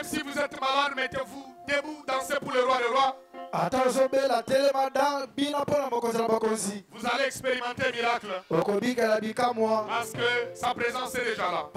Même si vous êtes malade, mettez-vous debout, dansez pour le roi des rois. Vous allez expérimenter un miracle. Parce que sa présence est déjà là.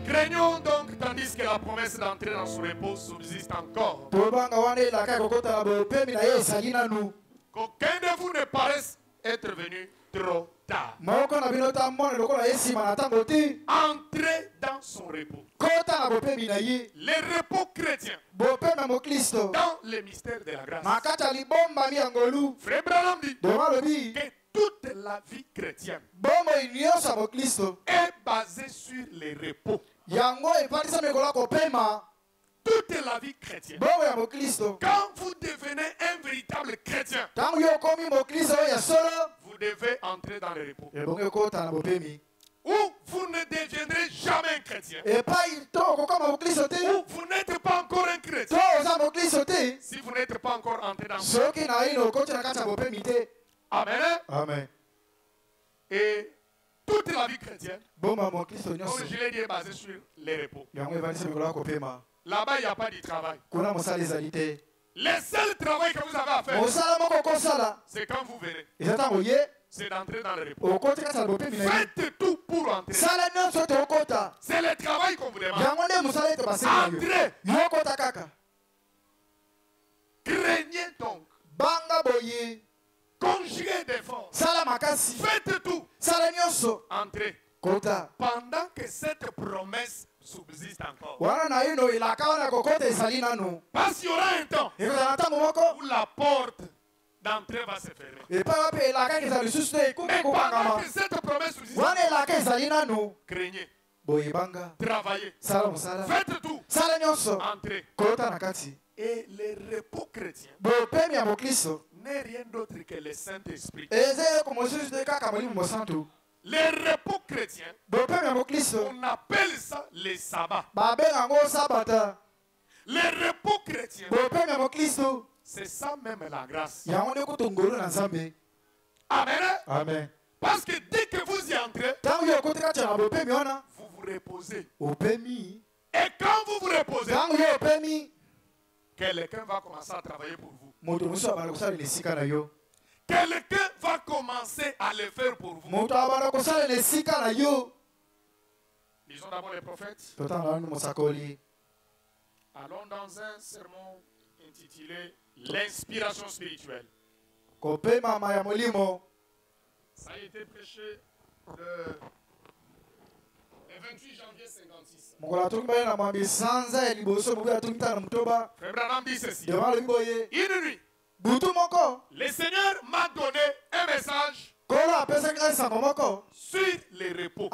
Craignons donc, tandis que la promesse d'entrer dans son repos subsiste encore, qu'aucun de vous ne paraisse être venu trop tard. Entrez dans son repos. Les repos chrétiens dans les mystères de la grâce. Frère Branham dit que toute la vie chrétienne est basée sur les repos. Toute la vie chrétienne. Quand vous devenez un véritable chrétien, vous devez entrer dans le repos. Ou vous ne deviendrez jamais un chrétien. Ou vous n'êtes pas encore un chrétien. Si vous n'êtes pas encore d'entrer dans ce monde. Amen. Amen. Et toute la vie chrétienne, Comme je l'ai dit, est basée sur les repos. Là-bas, il n'y a pas de travail. Le seul travail que vous avez à faire, c'est quand vous venez. C'est d'entrer dans le repos. Faites tout pour entrer. C'est le travail qu'on vous demande. Entrez. Craignez donc. Conjuguez d'efforts. Faites tout. Entrez. Pendant que cette promesse subsiste encore. Parce qu'il y aura un temps où la porte d'entrée va se fermer. Mais pendant que cette promesse subsiste, craignez. Travaillez. Faites tout. Entrez. Et le repos chrétien n'est rien d'autre que le Saint-Esprit. Le repos chrétien, on appelle ça le sabbat. Le repos chrétien, c'est ça même la grâce. Amen. Amen. Parce que dès que vous y entrez, vous vous reposez. Et quand vous vous reposez, quelqu'un va commencer à travailler pour vous. Quelqu'un va commencer à le faire pour vous. Lisons d'abord les prophètes. Allons dans un sermon intitulé L'inspiration spirituelle. Ça a été prêché le 28 janvier 56. Frère Branham dit ceci. Une nuit, le Seigneur m'a donné un message sur les repos.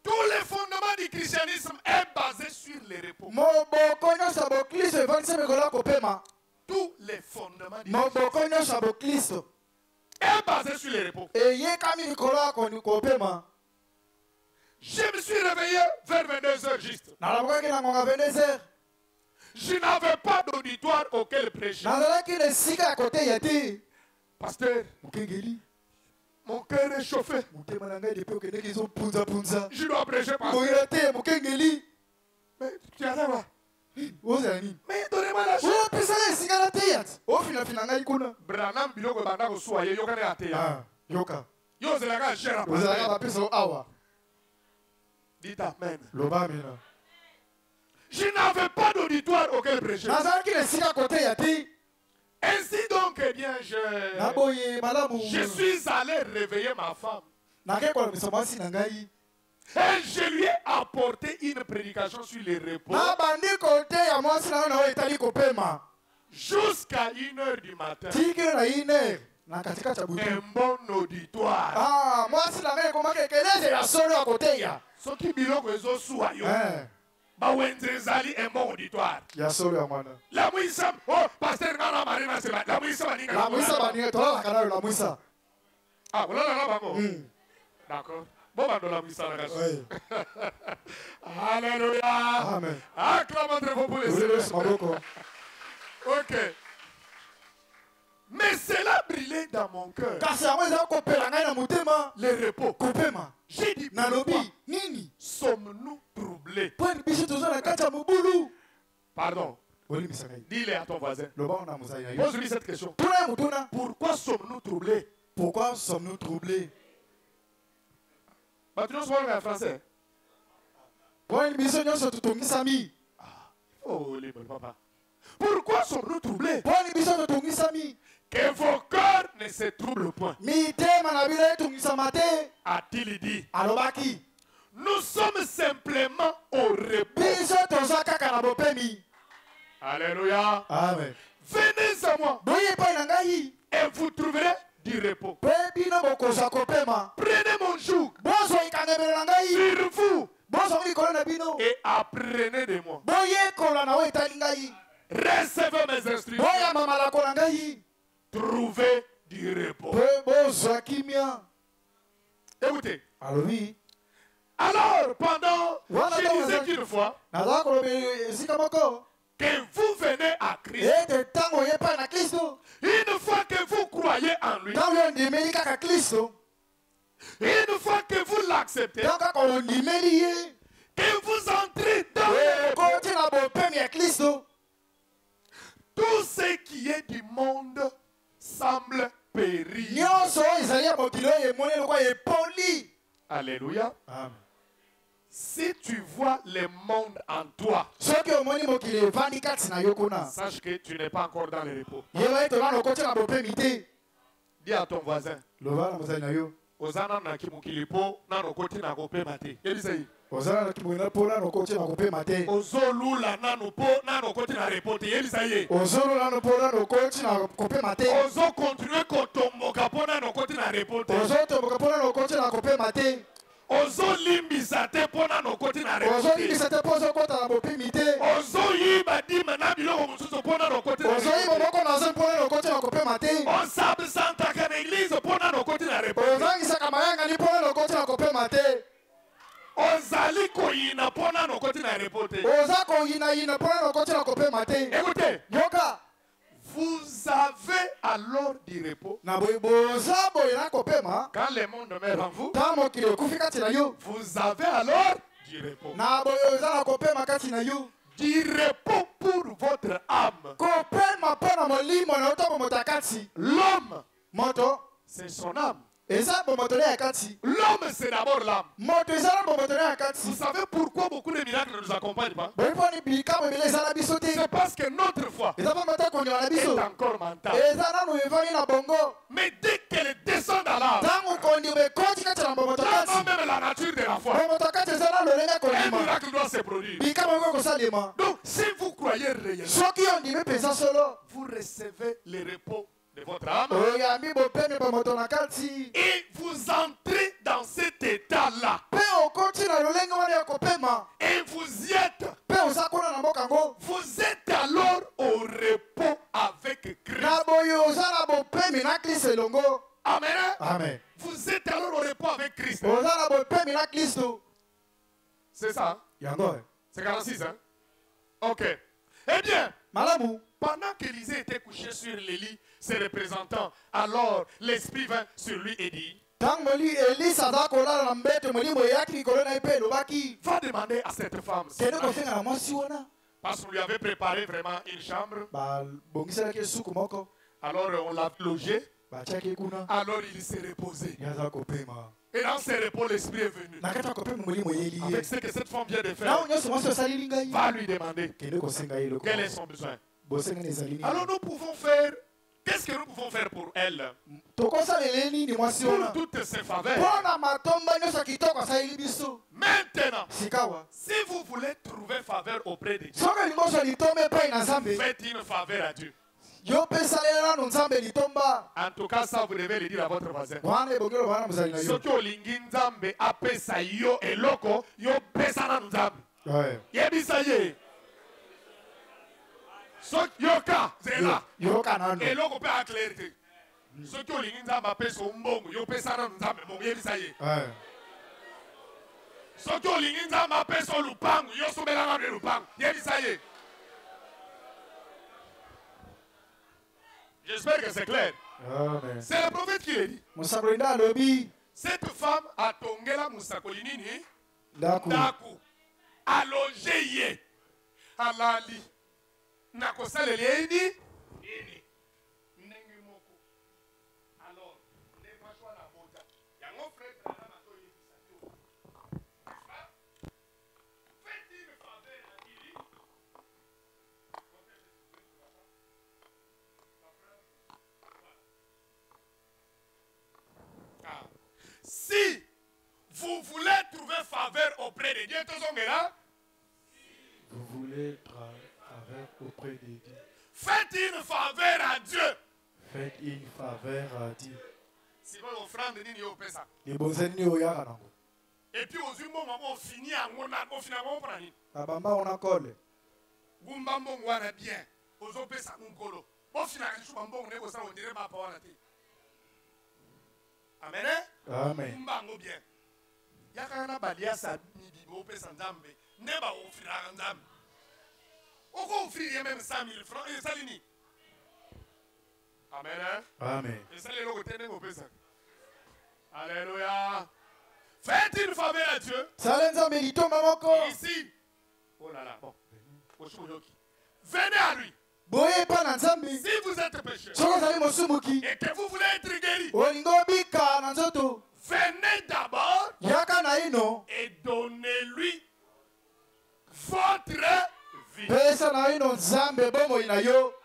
Tout le fondement du christianisme est basé sur les repos. Tout le fondement du christianisme est basé sur les repos. Je me suis réveillé vers 22h juste. Je n'avais pas d'auditoire auquel prêcher. Pasteur, mon cœur est chauffé. Je dois prêcher, pasteur. Mais tu as là. Mais donnez-moi la chance. Branham biloko banda ko soye yoka ne ateya. Yo zelaka gère pasteur. Dites amen. Je n'avais pas d'auditoire auquel prêcher. Ainsi donc, eh bien, je suis allé réveiller ma femme. Et je lui ai apporté une prédication sur les repos. Jusqu'à 1h du matin. Un bon auditoire. Ce qui biloko ezo suayo. Bawenzezali un bon auditoire. La mouissa, oh, pasteur Nana Marina, c'est la mouissa baninga. La mouissa baninga, toi, la mouissa. Ah, voilà, là, bango. D'accord. Bon, bah, la mouissa, la gâche. Alléluia. Amen. Acclame entre vous pour les Seigneurs. Ok. Mais cela brillait dans mon cœur. Le repos. J'ai dit, sommes-nous troublés? Pardon. Dis-le à ton voisin. Pose-lui cette question. Pourquoi sommes-nous troublés? Pourquoi sommes-nous troublés? Bah, tu n'as pas en français. Oh, libre, papa. Pourquoi sommes-nous troublés? Que vos cœurs ne se troublent point. A-t-il dit? Nous sommes simplement au repos. Alléluia. Amen. Venez à moi et vous trouverez du repos. Prenez mon joug sur vous et apprenez de moi. Recevez mes instructions. Trouvez du repos. Écoutez. Alors, pendant, je disais qu'une fois, que vous venez à Christ, une fois que vous croyez en lui, une fois que vous l'acceptez, que vous entrez dans le tout ce qui est du monde semble périr. Alléluia. Amen. Si tu vois le monde en toi, sache que tu n'es pas encore dans le repos. Dis à ton voisin, Ozana na kimukilipo na nokoti na kope mate. Yebisei. Ozana na kimukilipo na nokoti na kope mate. Ozolula na nopo na nokoti na repote. Yebisei. Ozolula na nopo na nokoti na kope mate. Ozo continue kotomboka po na nokoti na repote. Ozo tomboka po na nokoti na kope mate. Ozo limbisa te po na nokoti na repote. Ozo limbisa te po zo kota na bope mite. Ozo yiba dima na biloko mususu po na nokoti na repote. Ozo yiba moko na zo po na nokoti na kope mate. Osabe santa kana église po na nokoti na repote. Ozangisa kamayanga ni po na nokoti na kope mate. Ozali koyina po na nokoti na repote. Oza koyina po na nokoti na kope mate. Écoutez. Yoka. Vous avez alors du repos. Quand le monde meurt en vous, vous avez alors du repos. Du repos pour votre âme. L'homme, c'est son âme. L'homme, c'est d'abord l'âme. Vous savez pourquoi beaucoup de miracles ne nous accompagnent pas? C'est parce que notre foi est encore mentale. Mais dès qu'elle descend dans l'âme, même la nature de la foi, un miracle doit se produire. Donc, si vous croyez réellement, vous recevez le repos de votre âme et vous entrez dans cet état-là et vous y êtes alors au repos avec Christ. Amen. Amen. Vous êtes alors au repos avec Christ. C'est ça? C'est 46, hein? Ok. Eh bien, pendant qu'Élisée était couché sur le lit, ses représentants, alors l'Esprit vint sur lui et dit, va demander à cette femme. Parce qu'on lui avait préparé vraiment une chambre. Alors on l'a logé. Alors il s'est reposé. Et dans ses repos, l'Esprit est venu. Avec ce que cette femme vient de faire, va lui demander quel est son besoin. Alors nous pouvons faire. Qu'est-ce que nous pouvons faire pour elle? Pour toutes ces faveurs. Maintenant, si vous voulez trouver faveur auprès de Dieu, faites une faveur à Dieu. En tout cas, ça vous devez le dire à votre voisin. Soki olingi nzambe apesa yo eloko yo pesa na nzambe. Yebisa ye. Soki yoka zela. Eloko pe aclarité. Soki olingi nzambe apesa mbongo yo pesa na nzambe bongo yebisa ye. Soki olingi nzambe apesa lupango yo sobela na lupango yebisa ye. J'espère que c'est clair. C'est le prophète qui l'a dit. Cette femme a tongela musakoli nini? Daku. Aloje ye. Alali. Nakosale leni. Nini. Nengi moko. Alors, les machwa la bota. Yango frère Branham a toye bisato. Faites une faveur à Dili. Si vous voulez trouver faveur auprès de Dieu, vous voulez faveur auprès de Dieu, faites une faveur à Dieu. Faites une faveur à Dieu. Si vous offrande nini yo pesa. Et puis aux humains on finit à on prend nini. Abamba on a colle. Gumba mbongo wana bien. Ozo pesa ngolo. Au final je mbongo nego ça on dirait pas wana te. Amen. Amen. Mbango bien. Yakana balia sa midi bo pesa nzambe. Neba ofira nzambe. On va offrir même 100 000 francs. Et ça l'ini. Amen. Hein? Amen. Et ça les logo tenez au pesa. Alléluia. Faites une faveur à Dieu. Ici. Oh là là. Bon. Venez à lui. Si vous êtes pécheur et que vous voulez être guéri, venez d'abord et donnez-lui votre vie.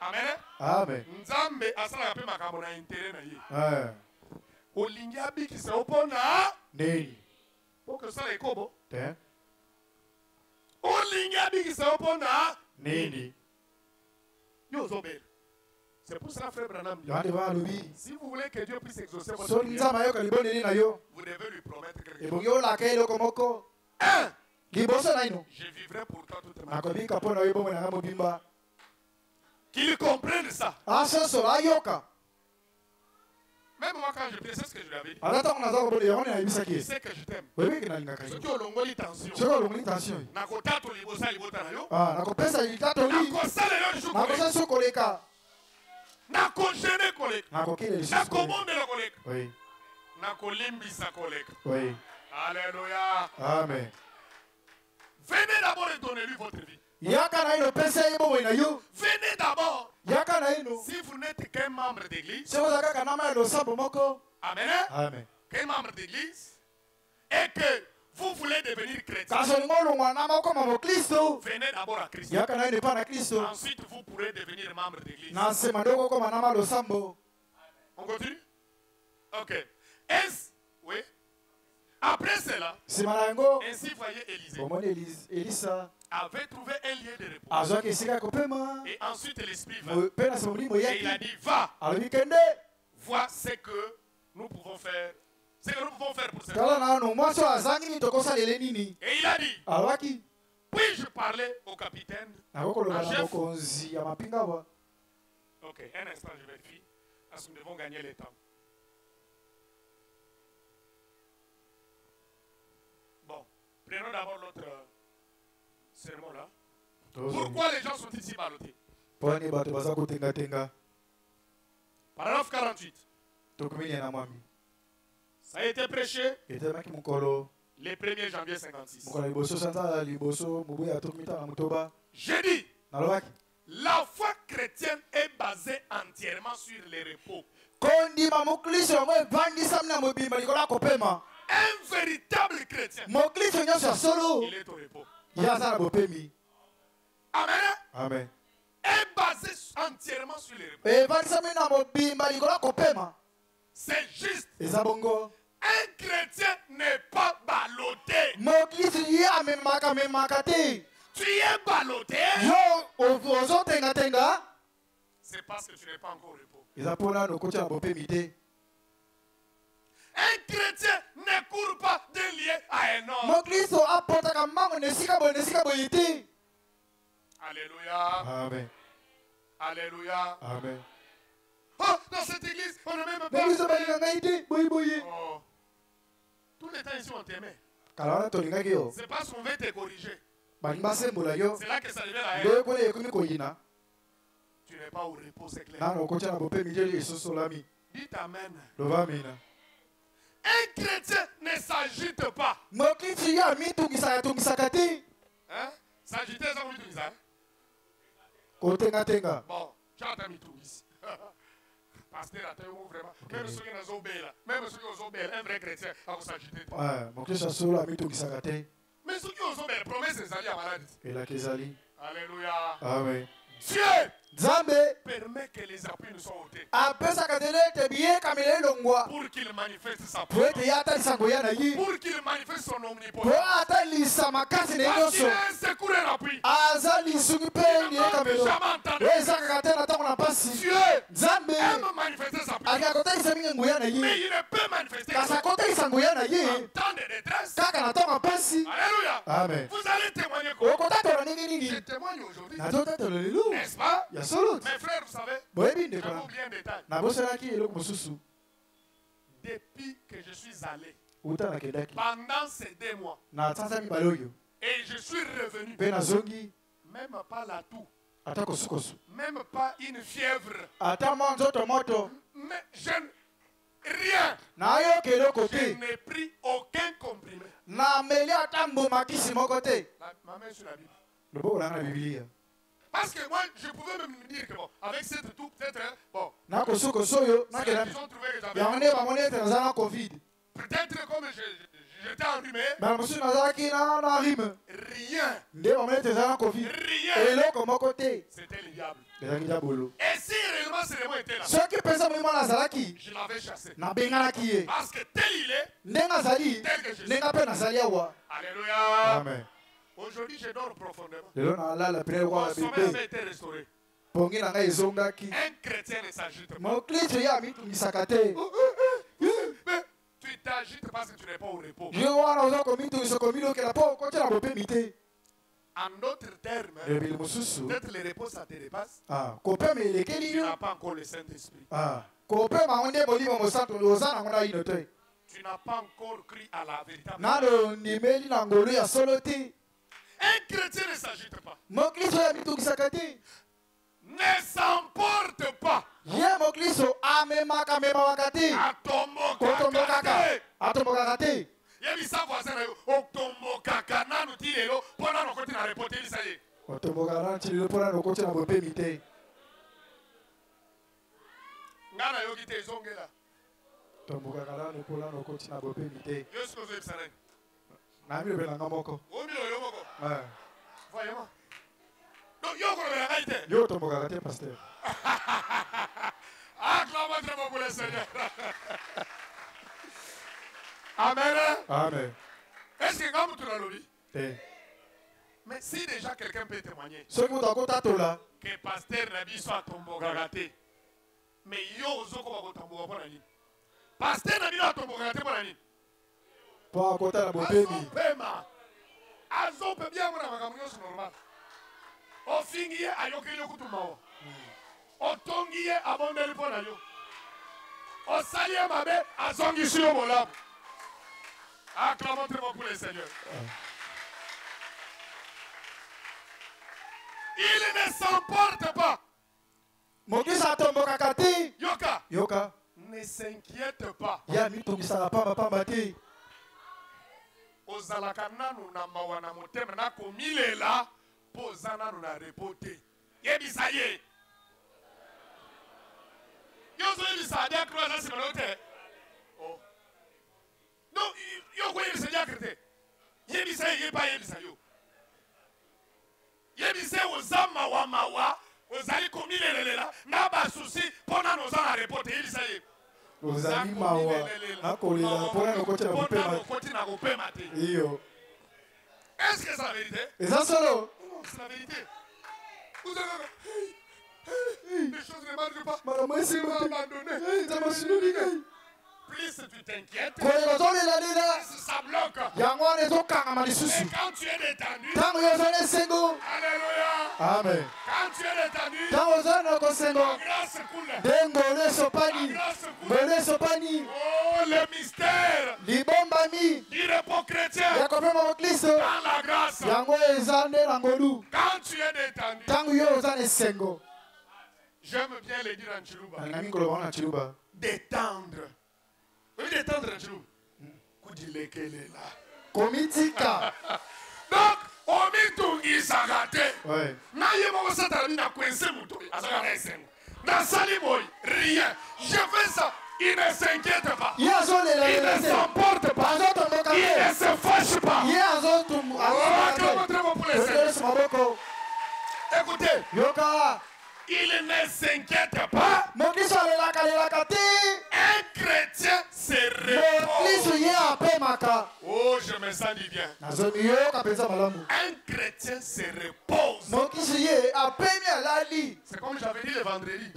Amen. Amen. Nzambe asala pe makambo na intérêt na ye. Olingi abikisa opona Nini. Poko sala ikobo. Te. Olingi abikisa opona Nini. C'est pour ça, frère Branham dit, si vous voulez que Dieu puisse exaucer votre prière, vous devez lui promettre quelque chose. Un, je vivrai pour toi toute ma vie. Qu'il comprenne ça. Même moi, quand je prie, c'est ce que je lui avais dit. Il sait que je t'aime. Ce qui est longo tension. Nakotato libosa libota na yo. Nakosala yo shukoleka. Nakogene koleka. Nakomondela koleka. Nakolimbisa koleka. Alléluia. Amen. Venez d'abord et donnez-lui votre vie. Venez d'abord. Si vous n'êtes qu'un membre d'église, amen, Amen. qu'un membre d'église, et que vous voulez devenir chrétien, venez d'abord à Christ. Ensuite, vous pourrez devenir membre d'église. On continue? Ok. Oui. Après cela, ainsi voyez Élisée avait trouvé un lieu de repos. Et ensuite l'esprit vint. Et il a dit, va, vois ce que nous pouvons faire. Ce que nous pouvons faire pour cette femme. Et il a dit, puis-je parler au capitaine, à chef? Ok, un instant, je vérifie. Parce que nous devons gagner le temps. Bon, prenons d'abord l'autre sermon là. Pourquoi les gens sont ici ballottés? Paragraphe 48. Ça a été prêché le 1er janvier 56. J'ai dit, la foi chrétienne est basée entièrement sur les repos. Un véritable chrétien, il est au repos. Amen. Amen. Est basé entièrement sur les repos. C'est juste. Un chrétien n'est pas ballotté. Tu es ballotté. C'est parce que tu n'es pas encore au repos. Un chrétien ne court pas d'un lieu à un autre. Alléluia. Amen. Alléluia. Amen. Oh, dans cette église, on ne même pas. Oh. Tous les temps ici, on t'aimait. C'est parce qu'on veut te corriger. C'est là que ça devient la haine. Tu n'es pas au repos, c'est clair. Dites amen. Un chrétien ne s'agite pas. Hein? S'agiter, ça vous dit ça? Bon, tu as entendu tout ici. Pasteur, vraiment. Même ceux qui nous obéissent là. Même ceux qui nous obéissent, un vrai chrétien, à vous s'agiter. Mais ceux qui nous obéissent, promesse les alliés à maladie. Alléluia. Amen. Dieu permet que les appuis nous soient ôtés. Pour qu'il manifeste sa puissance. Pour qu'il manifeste son omnipotence. Parce qu'il a un secours et un appui. Il n'a jamais entendu. Dieu aime manifester sa puissance. Mais il ne peut manifester en temps de détresse. Alléluia. Amen. Vous allez témoigner quoi? Je témoigne aujourd'hui. N'est-ce pas? Mes frères, vous savez, je vous oublier un détail. Depuis que je suis allé, pendant ces 2 mois, et je suis revenu, même pas la toux, Même pas une fièvre. Mais je rien. Je n'ai pris aucun comprimé. Ma main sur la Bible. Parce que moi, je pouvais même me dire que bon, avec cette tout, peut-être, bon. Ils ont trouvé que j'avais Covid. Peut-être comme j'étais enrhumé. Rien. C'était le diable. Et si réellement c'est moi était là, je l'avais chassé. Parce que tel il est, tel que je suis. Alléluia. Amen. Aujourd'hui, je dors profondément. Mon sommeil avait été restauré. Un chrétien ne s'agite pas. Tu t'agites parce que tu n'es pas au repos. En d'autres termes, peut-être le repos ça te dépasse. Tu n'as pas encore le Saint-Esprit. Tu n'as pas encore cru à la véritable. Un chrétien ne s'agite pas. Ne s'emporte pas. Atombokate. Yebisa voisin na yo otombokaka nanu ti lelo pona no koti na reporter lisa ye. Otombokana ti lelo pona no koti na bope mite. Ngana yo kite zongela. Otombokana no pona no koti na bope mite. Yo sko zo ebisa nani. Na mi bela ngamoko. O mi lo moko. Voyez-moi. Non, yo ko bela ngaite. Yo otombokaka te pasteur. Acclamons très fort pour le Seigneur. Amen. Amen. Est-ce que quand tu l'as lu? Mais si déjà quelqu'un peut témoigner que pasteur Nabi soit tombogagate, mais yo zoko va tomboga pour nani? Pasteur Nabi va tombogagate pour nani? Pour côté la beauté. Azo peut bien avoir un camion normal. O fingi ayoke yokutumao. O tongi abondeli pour nayo. O sali mabe azongi sur molam. Acclamons très fort pour le Seigneur. Il ne s'emporte pas. Yoka. Ne s'inquiète pas. Ozalaka nanu na mawana motema na komilela poza nanu na repote. Yebisa ye. Yozo yebisa adia kroza simalote. Oh. Non, yo ko yebisa diakrete. Yebisa ye ba yebisa yo. Yebisa ozama wa mawa, ozali komilelela na ba souci pona no za na repote yebisa ye. Ozali mawa na kolela pona no kote na kopema te. Iyo. Est-ce que c'est la vérité? Et ça solo? C'est la vérité. Vous avez les choses ne marchent pas. Madame, c'est abandonné. Plus tu t'inquiètes, plus ça bloque. Et quand tu es détendu, alléluia. Amen. Quand tu es détendu, la grâce coule. Oh, le mystère du repos chrétien dans la grâce. Quand tu es détendu, j'aime bien le dire en Chiluba. Détendre. Oui, détendre en Chiluba. Komitika. Donc, omitungi sagate. Na yemo satara na kwense muto. Azaka esengo. Na salimoy rien. Je fais ça. Il ne s'inquiète pas. Il ne s'emporte pas. Il ne se fâche pas. Écoutez. Il ne s'inquiète pas. Un chrétien se repose. Oh, je me sens du bien. Un chrétien se repose. C'est comme j'avais dit le vendredi.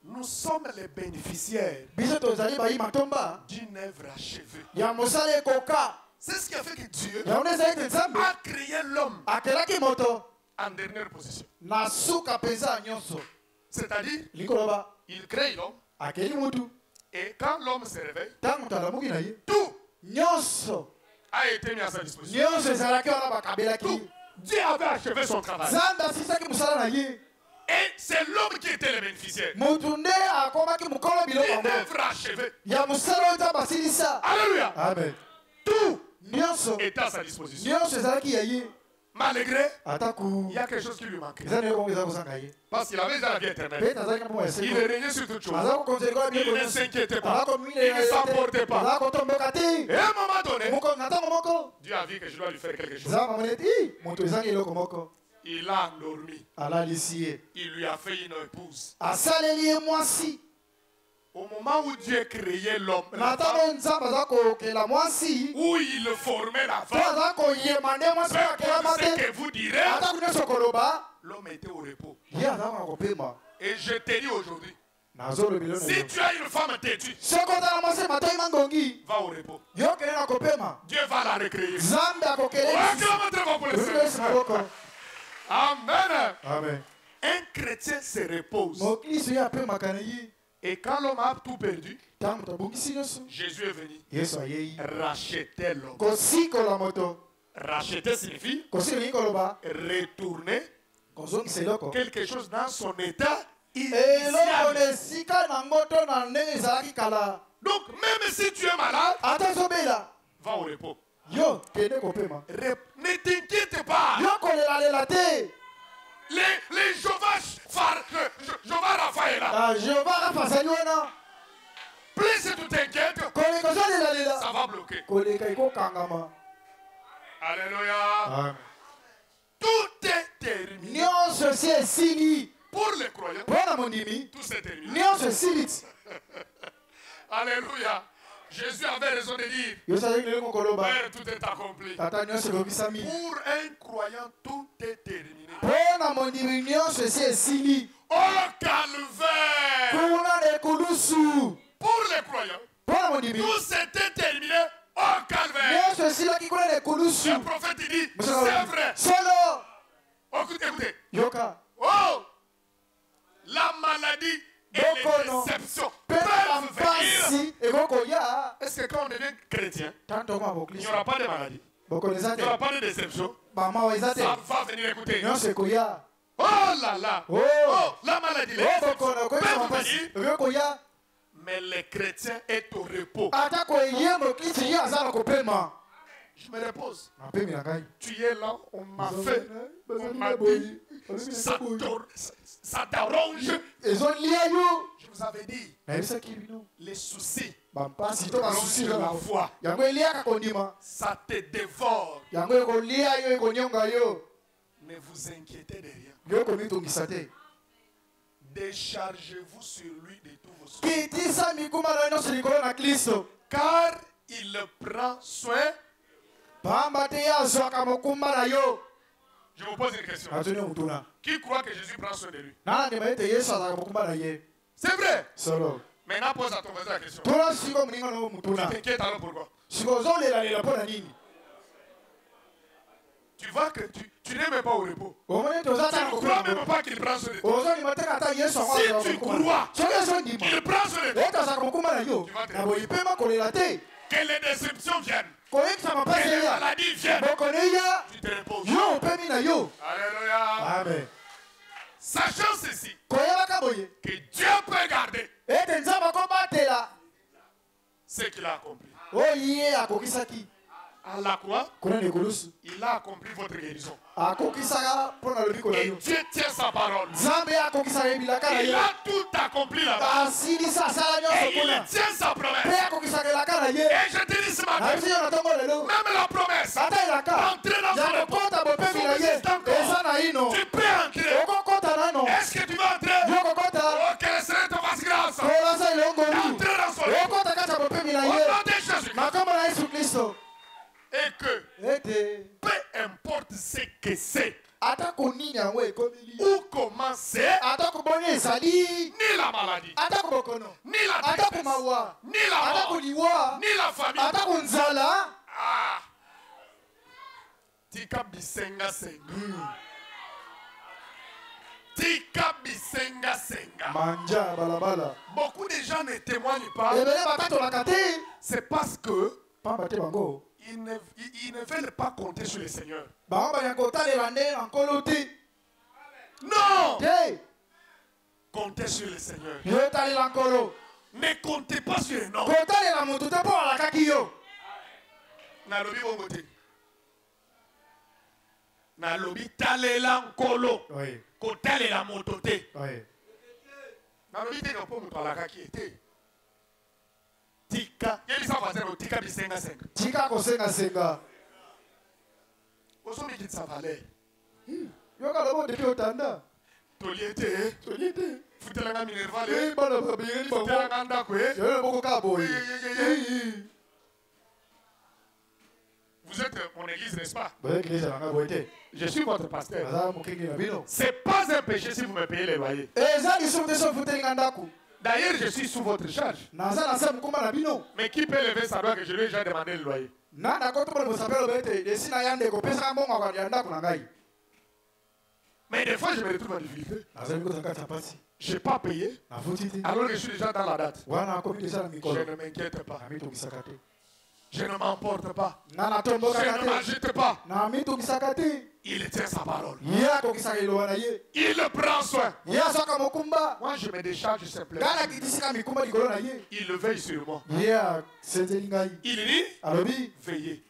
Nous sommes les bénéficiaires d'une œuvre achevée. C'est ce qui a fait que Dieu a créé l'homme en dernière position. C'est-à-dire, il crée l'homme. Et quand l'homme se réveille, tout a été mis à sa disposition. Tout. Dieu avait achevé son travail. Et c'est l'homme qui était le bénéficiaire. Une œuvre achevée. Alléluia. Amen. Tout est à sa disposition. Malgré, il y a quelque chose qui lui manquait. Parce qu'il avait déjà la vie éternelle. Il est régné sur toutes choses. Il ne s'inquiétait pas. Il ne s'emportait pas. Et à un moment donné, Dieu a vu que je dois lui faire quelque chose. Il a endormi. Il lui a fait une épouse. Au moment où Dieu créait l'homme, où il formait la femme, peu importe ce que vous direz, l'homme était au repos. Et je te dis aujourd'hui, si tu as une femme têtue, va au repos. Dieu va la recréer. Amen. Amen. Un chrétien se repose. Et quand l'homme a tout perdu, Jésus est venu racheter l'homme. Racheter signifie retourner quelque chose dans son état initial. Donc même si tu es malade, va au repos. Ne t'inquiète pas. Les Jehovah Raphaël. Plus tu t'inquiètes, ça va bloquer. Alléluia. Amen. Tout est terminé. Pour les croyants, tout s'est terminé. Alléluia. Jésus avait raison de dire, Père, tout est accompli. Pour un croyant, tout est terminé. Au calvaire. Pour les croyants, tout s'était terminé au calvaire. Le prophète dit, c'est vrai. Écoutez. Oh, la maladie et les déceptions peuvent venir. Est-ce que quand on devient chrétien, il n'y aura pas de maladie, il n'y aura pas de déception? Ça va venir, écouter. Oh là là. Oh, la maladie, les déceptions peuvent venir. Mais les chrétiens est au repos. Je me repose. Tu es là, on m'a fait, on m'a dit, ça t'arrange. Je vous avais dit, les soucis de la foi, ça te dévore. Ne vous inquiétez de rien. Déchargez-vous sur lui de tous vos soucis. Car il prend soin. Je vous pose une question. Qui croit que Jésus prend soin de lui? C'est vrai. Maintenant, pose à ton voisin la question. Tu t'inquiètes alors pourquoi? Tu vois que tu n'es même pas au repos. Tu ne crois même pas qu'il prend soin de toi. Si tu crois qu'il prend soin de toi, tu vas te reposer. Que les déceptions viennent. Que les maladies viennent. Tu te reposes. Alléluia. Amen. Sachant ceci, que Dieu peut garder ce qu'il a accompli. À la croix, il a accompli votre guérison. Et Dieu tient sa parole. Il a tout accompli là-bas. Et il tient sa promesse. Et je te dis ce matin, même la promesse, entrer dans son repos, tu peux entrer. Est-ce que tu veux entrer? Oh, quelle serait ta face grâce? Entrer dans son repos. Au nom de Jésus. Et que peu importe ce que c'est, où commencer, ni la maladie, ni la détresse, ni la mort, ni la famille. Ah. Tika bisenga senga. Tika bisenga senga. Beaucoup de gens ne témoignent pas. C'est parce que ils ne veulent pas compter sur le Seigneur. Non! Comptez sur le Seigneur. Ne comptez pas sur les noms. Nalobi bongote. Nalobi talela nkolo. Kotalela motote. Nalobi te ko muto alaka ki ete. Tika. Yeli sa fazer tika bisenga senga. Tika ko senga senga. Osomi ki sa valeur. Yoka lobo depuis otanda. Toliete. Futelanga minerval. Bana babiri bango. Futelanga ndako. Yo boko kaboy. Vous êtes mon église, n'est-ce pas? Je suis votre pasteur. Ce n'est pas un péché si vous me payez les loyers. D'ailleurs, je suis sous votre charge. Mais qui peut lever sa doigt que je lui ai déjà demandé le loyer? Mais des fois, je me retrouve en difficulté. Je n'ai pas payé. Alors que je suis déjà dans la date. Je ne m'inquiète pas. Je ne m'emporte pas. Je ne m'agite pas. Il tient sa parole. Il prend soin. Moi, je me décharge simplement. Il veille sur moi. Il dit, veillez.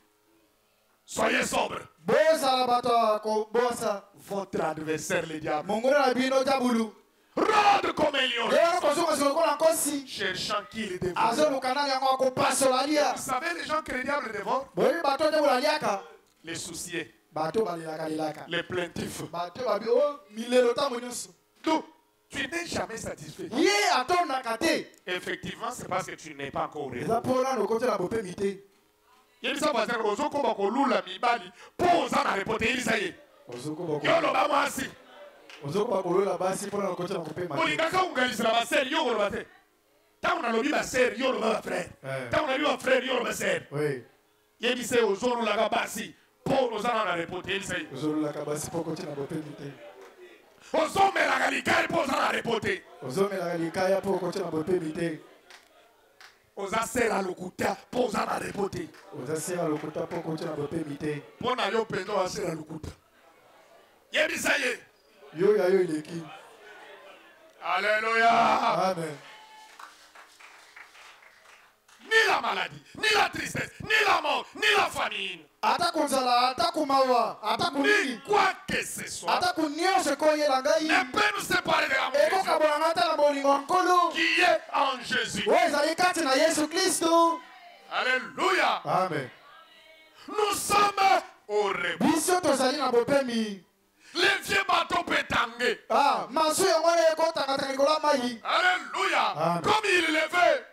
Soyez sobre. Votre adversaire, le diable, rôde comme un lion, cherchant qui le dévore. Vous savez, les gens que le diable dévore, les souciés, les plaintifs. Donc, tu n'es jamais satisfait. Effectivement, c'est parce que tu n'es pas encore heureux. Il y a des gens qui ont dit que mibali pour ça na reporter Isaïe. Yo lo ba mwasi. Molingaka ungalisira ba sœur yo lo ba te. Ta una lobi ba sœur yo lo ba frère. Ta una lobi ba frère yo lo ba sœur. Oui. Yebi se ozoro la ga basi pour ozana na reporter Isaïe. Ozoro la ga basi pour continuer na bope mité. Ozome la ga likai pour ozana na reporter. Ozome la ga likai pour continuer na bope mité. Oza sera lokuta pour ozana na reporter. Oza sera lokuta pour continuer na bope mité. Pour na yo pendo oza sera lokuta. Yebisaye. Yo ya yo ileki. Alléluia. Amen. Ni la maladie, ni la tristesse, ni la mort, ni la famine. Ni quoi que ce soit. Ne peut nous séparer de l'amour qui est en Jésus. Alléluia. Amen. Nous sommes au repos. Les vieux bateaux pétangués. Alléluia. Amen. Comme il levait.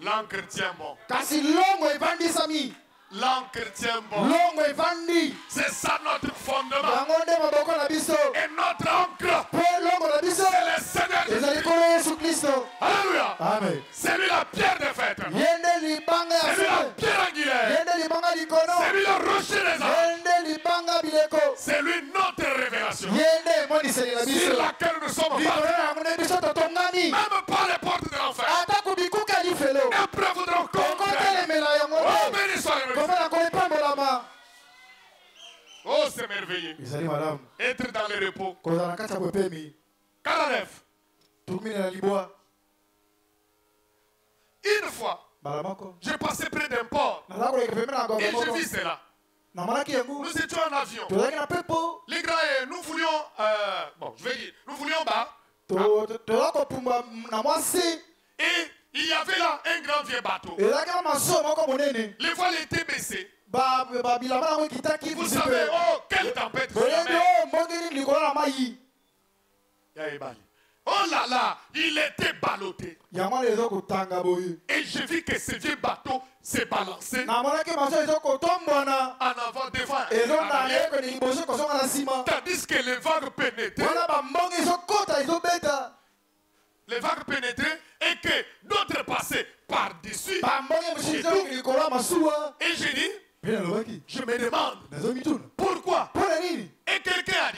L'encre tient bon. L'encre tient bon. C'est ça notre fondement. Et notre encre, c'est le Seigneur Jésus. Alléluia. Amen. C'est lui la pierre de fête. C'est lui la pierre angulaire. C'est lui le rocher des âmes. C'est lui notre révélation. Sur laquelle nous sommes battus. Même pas les portes de l'enfer. Épreuve voudront comprendre. Oh, béni soit le Dieu. Oh, c'est merveilleux. Être dans le repos. Kalalef. Une fois, j'ai passé près d'un port. Et je vis cela. Nous étions en avion. Les gars, nous voulions, bon, je vais dire, nous voulions bas. Et il y avait là un grand vieux bateau. Les voiles étaient baissées. Vous savez, oh, quelle tempête sur la mer. Oh là là, il était ballotté. Et j'ai vu que ce vieux bateau s'est balancé en avant, devant et en arrière. Tandis que les vagues pénétraient. Les vagues pénétraient et que d'autres passaient par-dessus. Et j'ai dit, je me demande pourquoi. Et quelqu'un a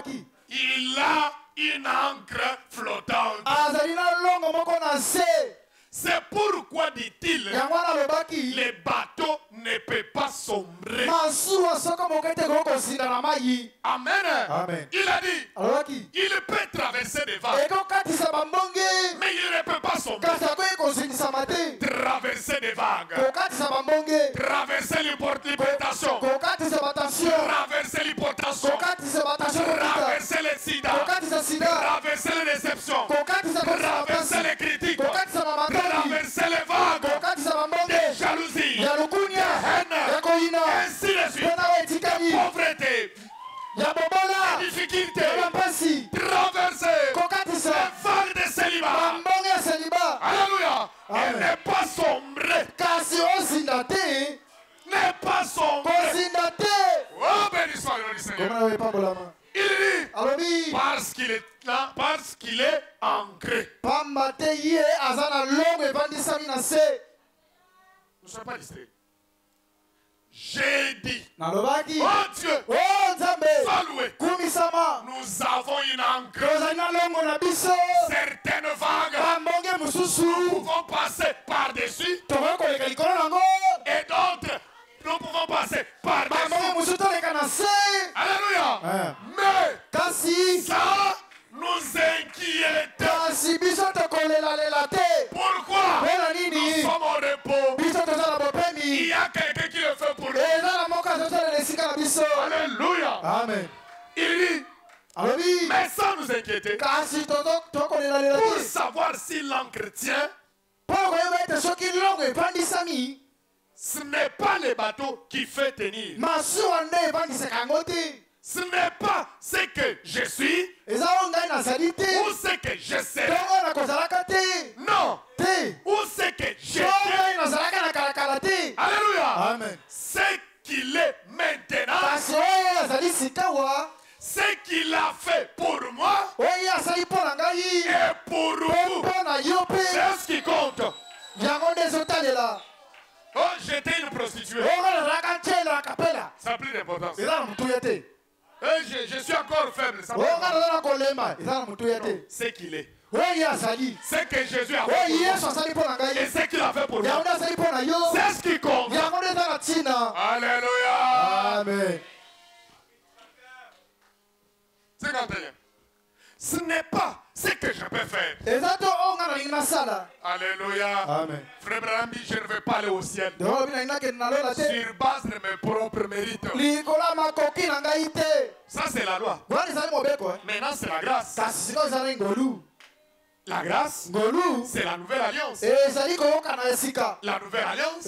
dit, il a une encre flottante. C'est pourquoi, dit-il, les bateaux ne peuvent pas sombrer. Amen. Amen. Il a dit, il peut traverser des vagues, mais il ne peut pas sombrer. Traverser des vagues, traverser l'hypertension, traverser l'hypertension, traverser les sida, traverser les déceptions, traverser les critiques, traverser les vagues, des jalousies, des haines, ainsi de suite, de pauvreté, des difficultés, traverser les vagues de célibat. Alléluia. Elle n'est pas sombrée. N'est pas sombrée. Oh, béni soit le nom du Seigneur. Il dit, parce qu'il est là, parce qu'il est ancré. Ne soyez pas distraits. J'ai dit, oh Dieu, sois loué. Nous avons une ancre. Certaines vagues, nous pouvons passer par-dessus. Et d'autres, nous pouvons passer par-dessus. Alléluia. Mais ça nous inquiète. Pourquoi? Nous sommes au repos. Il y a quelqu'un qui le fait pour nous. Alléluia. Amen. Il dit, mais sans nous inquiéter, pour savoir si l'encre tient, ce n'est pas le bateau qui fait tenir. Ce n'est pas ce que je suis ou ce que je serai. Non. Ou ce que j'étais. Alléluia. Amen. Ce qu'il est maintenant, ce qu'il a fait pour moi et pour vous, c'est ce qui compte. Oh, j'étais une prostituée. Ça n'a plus d'importance. Je suis encore faible. C'est qu'il est. C'est que Jésus a fait pour moi. Et ce qu'il a fait pour moi, c'est ce qui compte. Alléluia. Amen. 51. Ce n'est pas ce que je peux faire. Alléluia. Amen. Frère Brambi, je ne veux pas aller au ciel sur base de mes propres mérites. Ça, c'est la loi. Maintenant, c'est la grâce. La grâce, c'est la nouvelle alliance. La nouvelle alliance,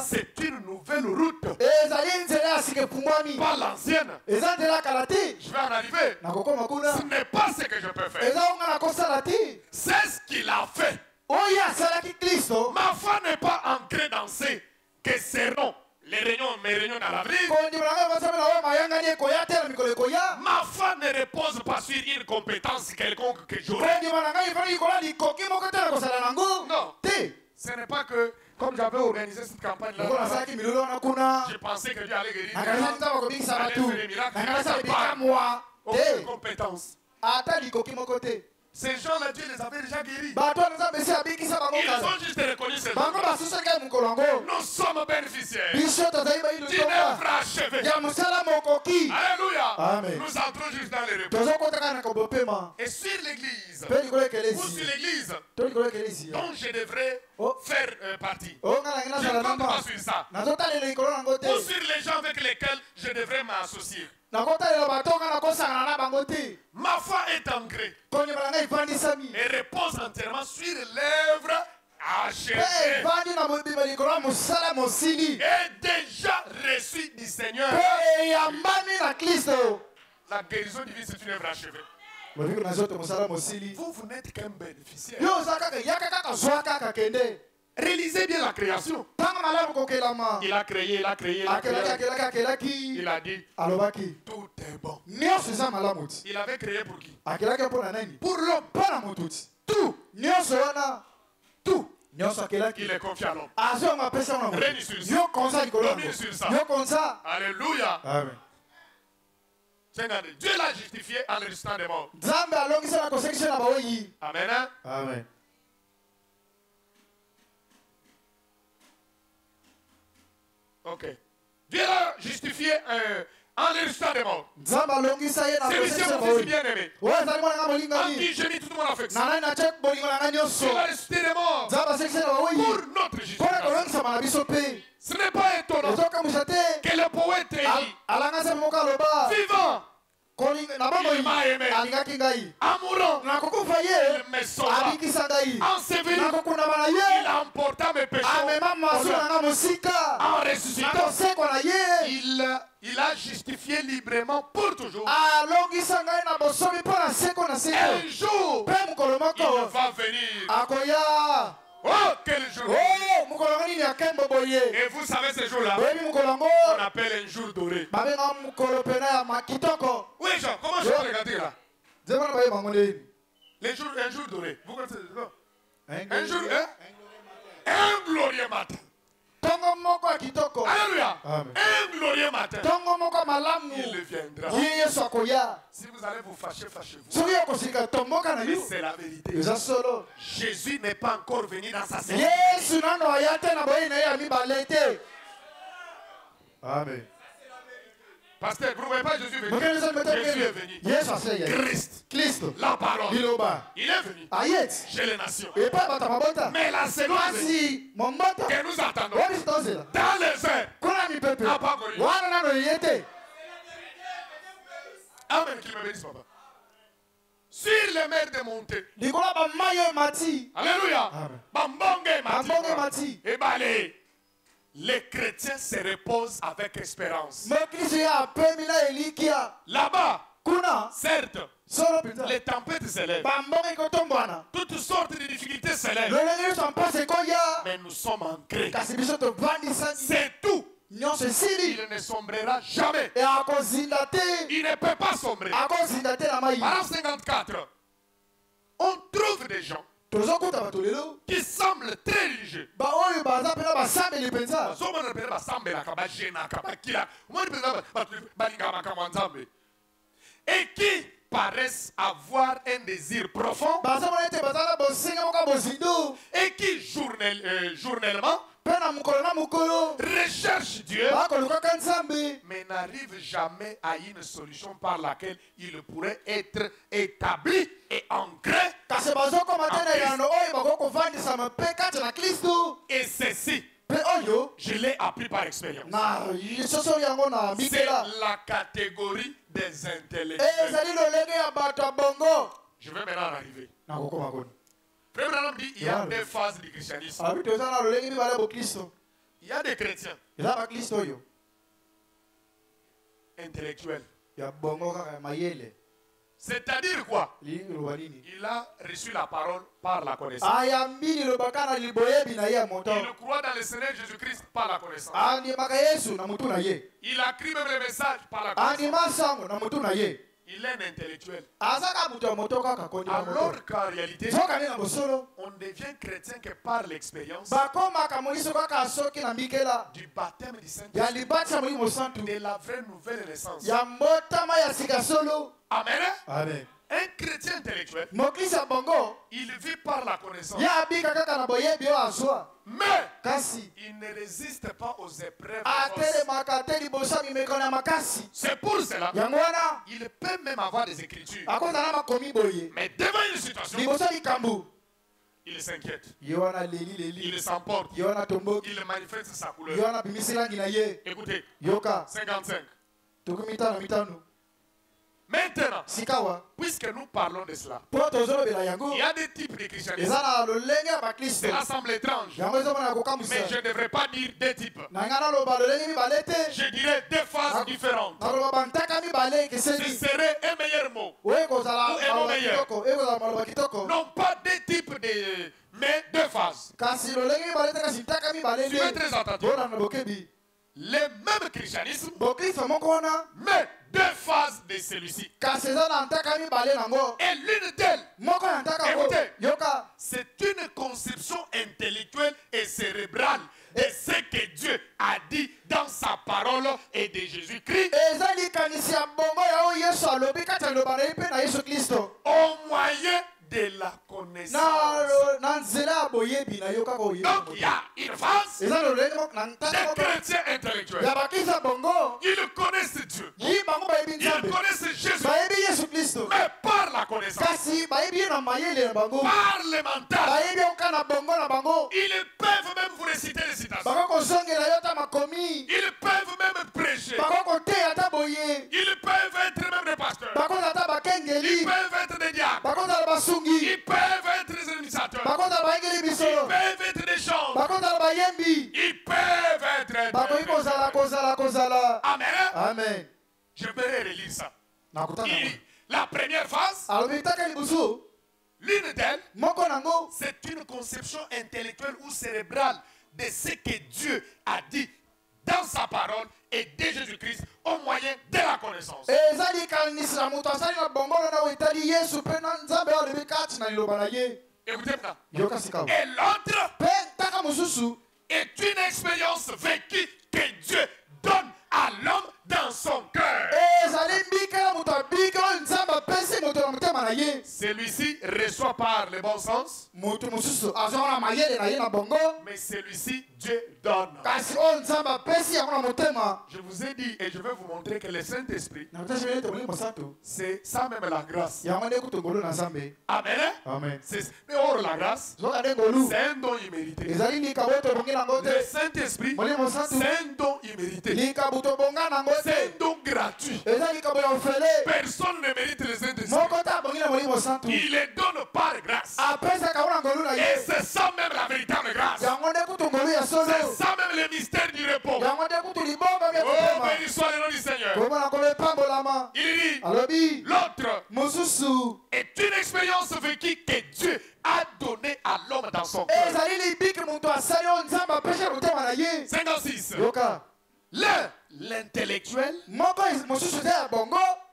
c'est une nouvelle route. Pas l'ancienne. Je vais en arriver. Ce n'est pas ce que je peux faire. C'est ce qu'il a fait. Ma foi n'est pas ancrée dans ce que seront mes réunions dans l'avenir. Ma foi ne repose pas sur une compétence quelconque que j'aurai. Non. Ce n'est pas que, comme j'avais organisé cette campagne-là, je pensais que Dieu allait guérir. Allait faire des miracles. Aucune compétence. Ces gens-là, Dieu les avait déjà guéris. Ils ont juste reconnu ce nom. Nous sommes bénéficiaires d'une œuvre achevée. Alléluia. Amen. Nous entrons juste dans le repos. Et sur l'église, ou sur l'église dont je devrais faire partie, je ne compte pas sur ça. Ou sur les gens avec lesquels je devrais m'associer. Ma foi est ancrée et repose entièrement sur l'œuvre achevée et déjà reçue du Seigneur. La guérison divine, c'est une œuvre achevée. Vous n'êtes qu'un bénéficiaire. Réalisez bien la création. Il a créé, il a créé, il a créé. Il a dit, tout est bon. Il avait créé pour qui? Pour l'homme. Tout. Tout. Il est confié à l'homme. Règne sur ça. Domine sur ça. Alléluia. Amen. Dieu l'a justifié en le ressuscitant des morts. Amen. Amen. Ok. Dieu l'a justifié en les ressuscitant des morts. Celui-ci est mon fils bien-aimé. En qui j'ai mis toute mon affection. Il a ressuscité des morts pour notre justification. Ce n'est pas étonnant que le poète ait dit vivant, il m'a aimé. Amourant, il me sauva. Enseveli, il a emporté mes péchés. En ressuscitant, il a justifié librement pour toujours. Un jour, il va venir. Oh, quel jour! Et vous savez ce jour-là, on appelle un jour doré. Oui, Jean, comment je peux regarder là? Un jour doré. Vous connaissez ce jour? Un jour, un glorieux matin. Alléluia. Un glorieux matin. Il viendra. Si vous allez vous fâcher, fâchez-vous. Mais c'est la vérité. Jésus n'est pas encore venu dans sa scène. Amen. Pasteur, vous ne voyez pas Jésus venir. Jésus est venu. Christ, la parole. Il est venu. Chez les nations. Mais la seconde que nous attendons dans les airs n'a pas encore eu. Amen, qu'il me bénisse, papa. Sur les mers de montée. Alléluia. Bambonge mati. Et balé. Les chrétiens se reposent avec espérance. Là-bas, certes, les tempêtes s'élèvent. Toutes sortes de difficultés s'élèvent. Mais nous sommes ancrés. C'est tout. Il ne sombrera jamais. Il ne peut pas sombrer. Parole 54. On trouve des gens qui semblent très religieux. Et qui paraissent avoir un désir profond. Et qui journellement recherchent Dieu, mais n'arrivent jamais à une solution par laquelle il pourrait être établi et ancré. Et ceci, je l'ai appris par expérience. C'est la catégorie des intellectuels. Je vais maintenant arriver. Frère Branham dit il y a deux phases du christianisme. Il y a des chrétiens intellectuels. C'est-à-dire quoi? Il a reçu la parole par la connaissance. Il croit dans le Seigneur Jésus-Christ par la connaissance. Il a écrit même le message par la connaissance. Il est un intellectuel. Alors qu'en réalité, on devient chrétien que par l'expérience du baptême du Saint-Esprit, de la vraie nouvelle naissance. Amen. Amen. Un chrétien intellectuel, il vit par la connaissance. Mais il ne résiste pas aux épreuves. C'est pour cela il peut même avoir des écritures. Mais devant une situation, il s'inquiète. Il s'emporte. Il manifeste sa couleur. Écoutez, 55. Maintenant, puisque nous parlons de cela, il y a des types de christianisme. Cela semble étrange, mais je ne devrais pas dire des types. Je dirais deux phases différentes. Ce serait un meilleur mot, ou un mot meilleur. Non pas des types, mais deux phases. Suivez très attentivement. Le même christianisme, mais deux phases de celui-ci. Et l'une d'elles, écoutez, c'est une conception intellectuelle et cérébrale de ce que Dieu a dit dans sa parole et de Jésus-Christ. Au moyen de la connaissance. connaissance. Donc il y a une phase des chrétiens intellectuels. Ils connaissent Dieu. Ils connaissent Jésus. Mais par la connaissance, par le mental, ils peuvent même vous réciter des citations. Ils peuvent même prêcher. Ils peuvent être même des pasteurs. Ils peuvent être des diacres. Ils peuvent être des administrateurs. Ils peuvent être des gens. Ils peuvent être. Amen. Amen. Je vais relire ça. La première phase, l'une d'elles, c'est une conception intellectuelle ou cérébrale de ce que Dieu a dit dans sa parole et de Jésus-Christ au moyen de la connaissance. Écoutez-moi. Et l'autre est une expérience vécue que Dieu donne à l'homme dans son cœur. Celui-ci reçoit par le bon sens, mais celui-ci Dieu donne. Je vous ai dit et je vais vous montrer que le Saint-Esprit, c'est ça même la grâce. Amen. Mais hors la grâce, c'est un don immérité. Le Saint-Esprit, c'est un don immérité. C'est un don gratuit. Personne ne mérite le Saint-Esprit. Il les donne par grâce. Et c'est ça même la véritable grâce. C'est ça même le mystère du repos. Oh, béni soit le nom du Seigneur. Il dit, l'autre est une expérience vécue que Dieu a donnée à l'homme dans son cœur. 56. L'un, l'intellectuel,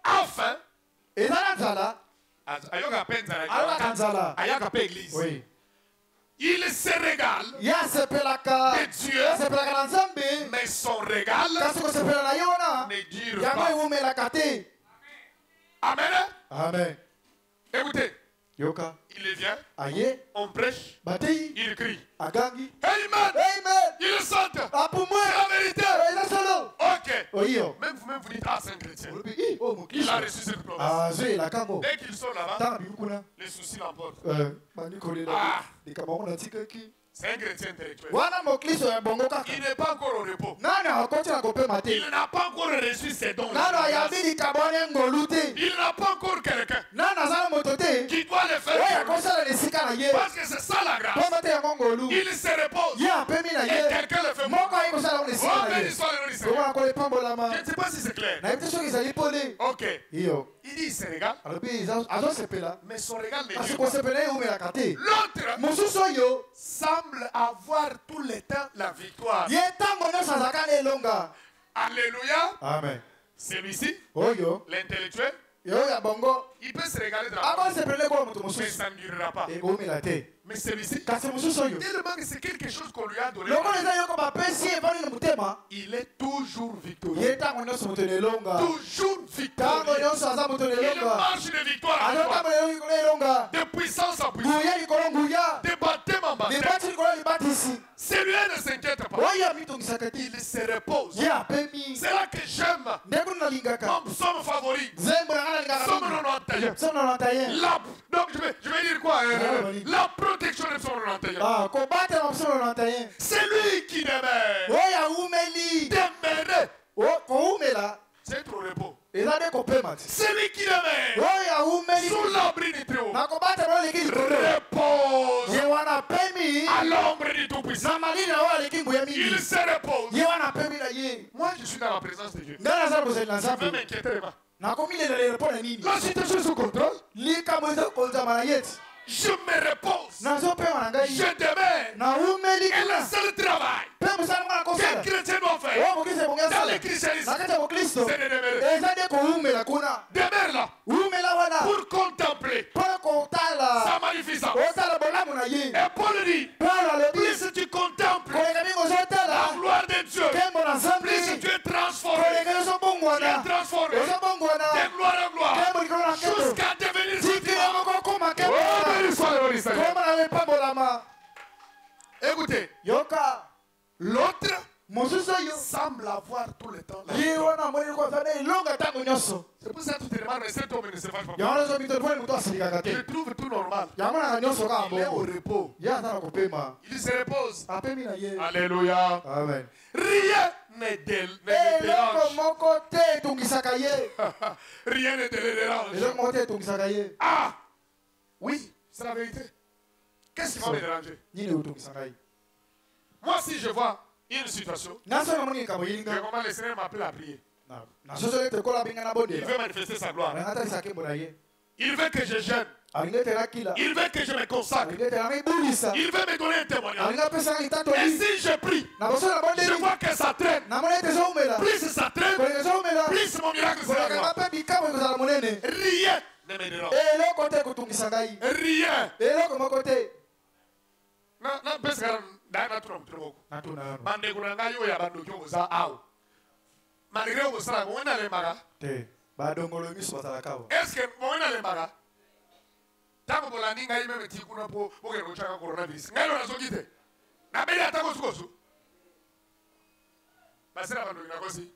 enfin, il se régale de Dieu, mais son régal ne dure pas. Amen. Amen. Écoutez, il vient, on prêche, il crie. Amen. Il chante. C'est la vérité. Ok. Même vous dites, ah, c'est un chrétien. Il a reçu cette promesse. Dès qu'il sort là-bas, les soucis l'emportent. Ah. C'est un chrétien intellectuel. Il n'est pas encore au repos. Il n'a pas encore reçu ses dons. Il n'a pas encore quelqu'un qui doit le faire. Parce que c'est ça la grâce. Il se repose. Et quelqu'un le fait. Oh, béni soit le nom du Seigneur. Je ne sais pas si c'est clair. Ok. Il dit il se régale. Mais son régal ne dure pas. L'autre semble avoir tout le temps la victoire. Alléluia. Amen. Celui-ci, l'intellectuel, il peut se régaler de la parole, mais ça ne durera pas. Mais celui-ci, tellement que c'est quelque chose qu'on lui a donné, il est toujours victorieux. Toujours victorieux. Il marche de victoire en victoire, de puissance en puissance, de baptême en baptême. Celui-là ne s'inquiète pas. Il se repose. C'est là que j'aime mon psaume favori. Psaume 91. Donc je vais dire quoi? La protection de psaume 91. C'est lui qui demeure. Demeurer. C'est trop repos. C'est lui qui demeure sous l'abri du Très-Haut. Repose à l'ombre du Tout-Puissant. Il se repose. Moi, je suis dans la présence de Dieu. Je vais m'inquiéter pas. La situation est sous contrôle. Je me repose. Je demeure. Et le seul travail qu'un chrétien doit faire dans le christianisme, c'est de demeurer. Demeure là pour contempler sa magnificence. Et Paul dit, plus tu contemples la gloire de Dieu, plus tu es transformé. Tu es transformé de gloire en gloire jusqu'à devenir nom du Seigneur. Écoutez, l'autre semble avoir tout le temps. C'est pour ça que tu te demandes, mais cet homme ne se fâche pas. Il trouve tout normal. Il est au repos. Il se repose. Alléluia. Amen. Rien ne dérange. Rien ne dérange. Ah, oui, c'est la vérité. Qu'est-ce qui va me déranger? Moi, si je vois une situation, je comment le Seigneur m'appelle à prier. Il veut manifester sa gloire. Il veut que je jeûne. Il veut que je me consacre. Il veut me donner un témoignage. Et si je prie, je vois que ça traîne. Plus ça traîne, plus mon miracle sera grand. Rien ne me dérange. Rien. Non, parce que est-ce que mon maga tango bolandi ngai meme tikuna po boke no chaka coronavirus ngai lo nazokite na beli atako sukosu basira bantu inakosi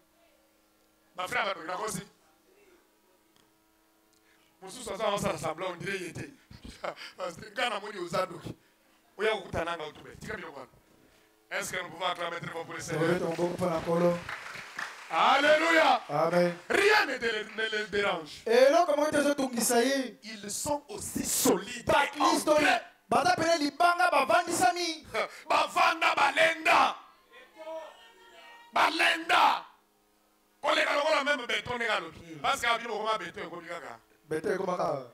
bafra bantu inakosi mususu asa asa sambla on dirait yete parce que kana moni uzaduki oya kukutananga utube tika biloko. Est-ce que nous pouvons acclamer très fort pour le Seigneur? Alléluia. Amen. Rien ne les dérange. Ils sont aussi solides. Bavanda balenda. Balenda. Kolega lokola même béton negalo. Parce que abino koma béton ko bikaka. Béton ko baka.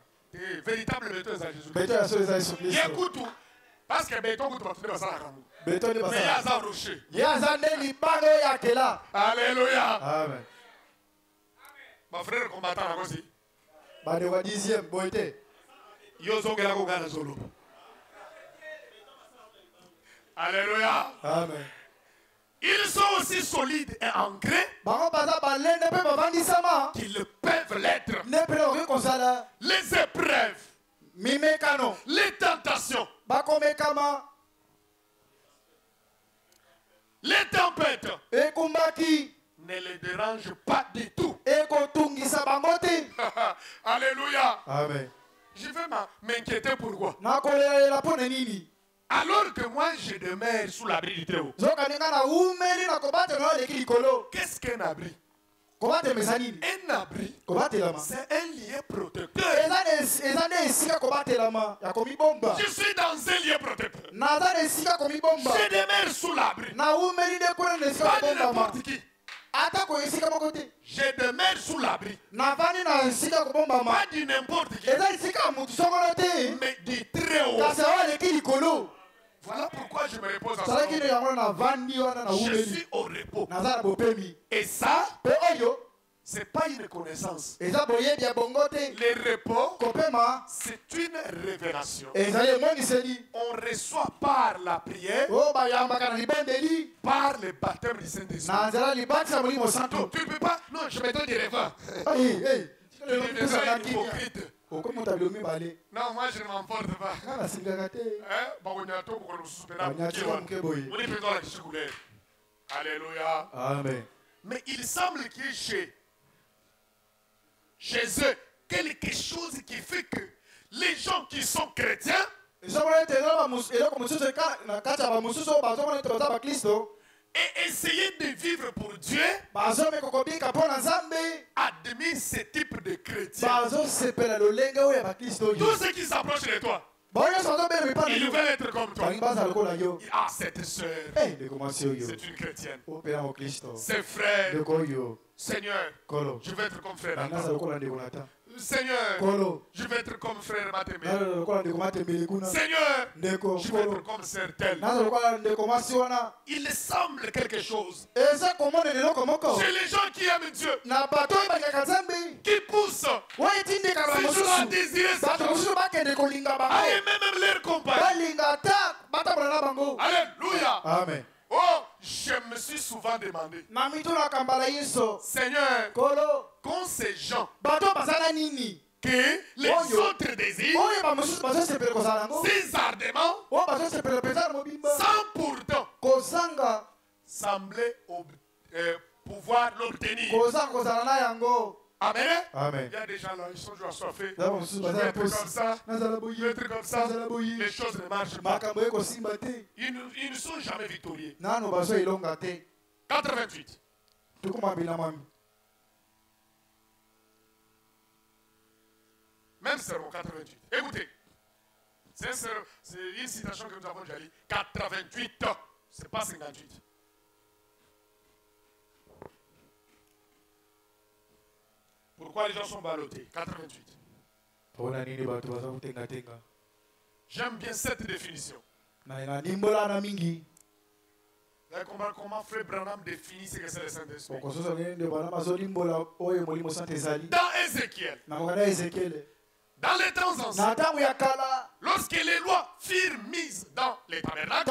Véritable béton ça Jésus. Béton ça Jésus. Écoute. Parce que béton ko tu vas faire ça là. Béton ne mais yaza rocher. Yaza ndeli bango yakela. Alléluia. Amen. Mon frère combattant aussi. Ba de wa 10e boité. Yo zongela ko ngana solo. Alléluia. Amen. Ils sont aussi solides et ancrés qu'ils peuvent l'être. Les épreuves, les tentations, les tempêtes ne les dérangent pas du tout. Alléluia. Amen. Je vais m'inquiéter pourquoi. Alors que moi je demeure sous l'abri du Très-Haut. Qu'est-ce qu'un abri? Un abri, c'est un lieu protecteur. Je suis dans un lieu protecteur. Je demeure sous l'abri. Pas de n'importe qui. Je demeure sous l'abri. Pas de n'importe qui. Mais du Très-Haut. Voilà pourquoi je me repose à ce moment. Je suis au repos. Et ça, ce n'est pas une connaissance. Le repos, c'est une révélation. On reçoit par la prière, par le baptême du Saint-Esprit. Tu ne peux pas. Non, je me donne des rêves. Tu deviens hypocrite. Non, moi je ne m'emporte pas. Alléluia. Amen. Mais il semble qu'il y ait chez eux quelque chose qui fait que les gens qui sont chrétiens et essayer de vivre pour Dieu, admire ce type de chrétien. Tous ceux qui s'approchent de toi, ils veulent être comme toi. Ah, cette soeur, c'est une chrétienne. Ses frères, Seigneur, je veux être comme frère. Seigneur, je veux être comme frère Matemé. Seigneur, je veux être comme certaines. Il semble quelque chose chez les gens qui aiment Dieu, qui poussent toujours à désirer cette chose, à aimer même leur compagne. Alléluia. Amen. Oh, je me suis souvent demandé, Seigneur, quand ces gens que les autres désirent, si ardemment, sans pourtant sembler pouvoir l'obtenir. Amen. Amen. Il y a des gens là, ils sont toujours assoiffés. Je vais être comme ça, je vais être comme ça. Les choses ne marchent pas. Ils ne sont jamais victorieux. 88. Même sermon 88. Écoutez, c'est une citation que nous avons déjà lue. 88 ans. Ce n'est pas 58. Pourquoi les gens sont ballottés? 88. J'aime bien cette définition. Vous allez comprendre comment Frère Branham définit ce que c'est le Saint-Esprit. Dans Ézéchiel, dans les temps anciens, lorsque les lois furent mises dans les tabernacles,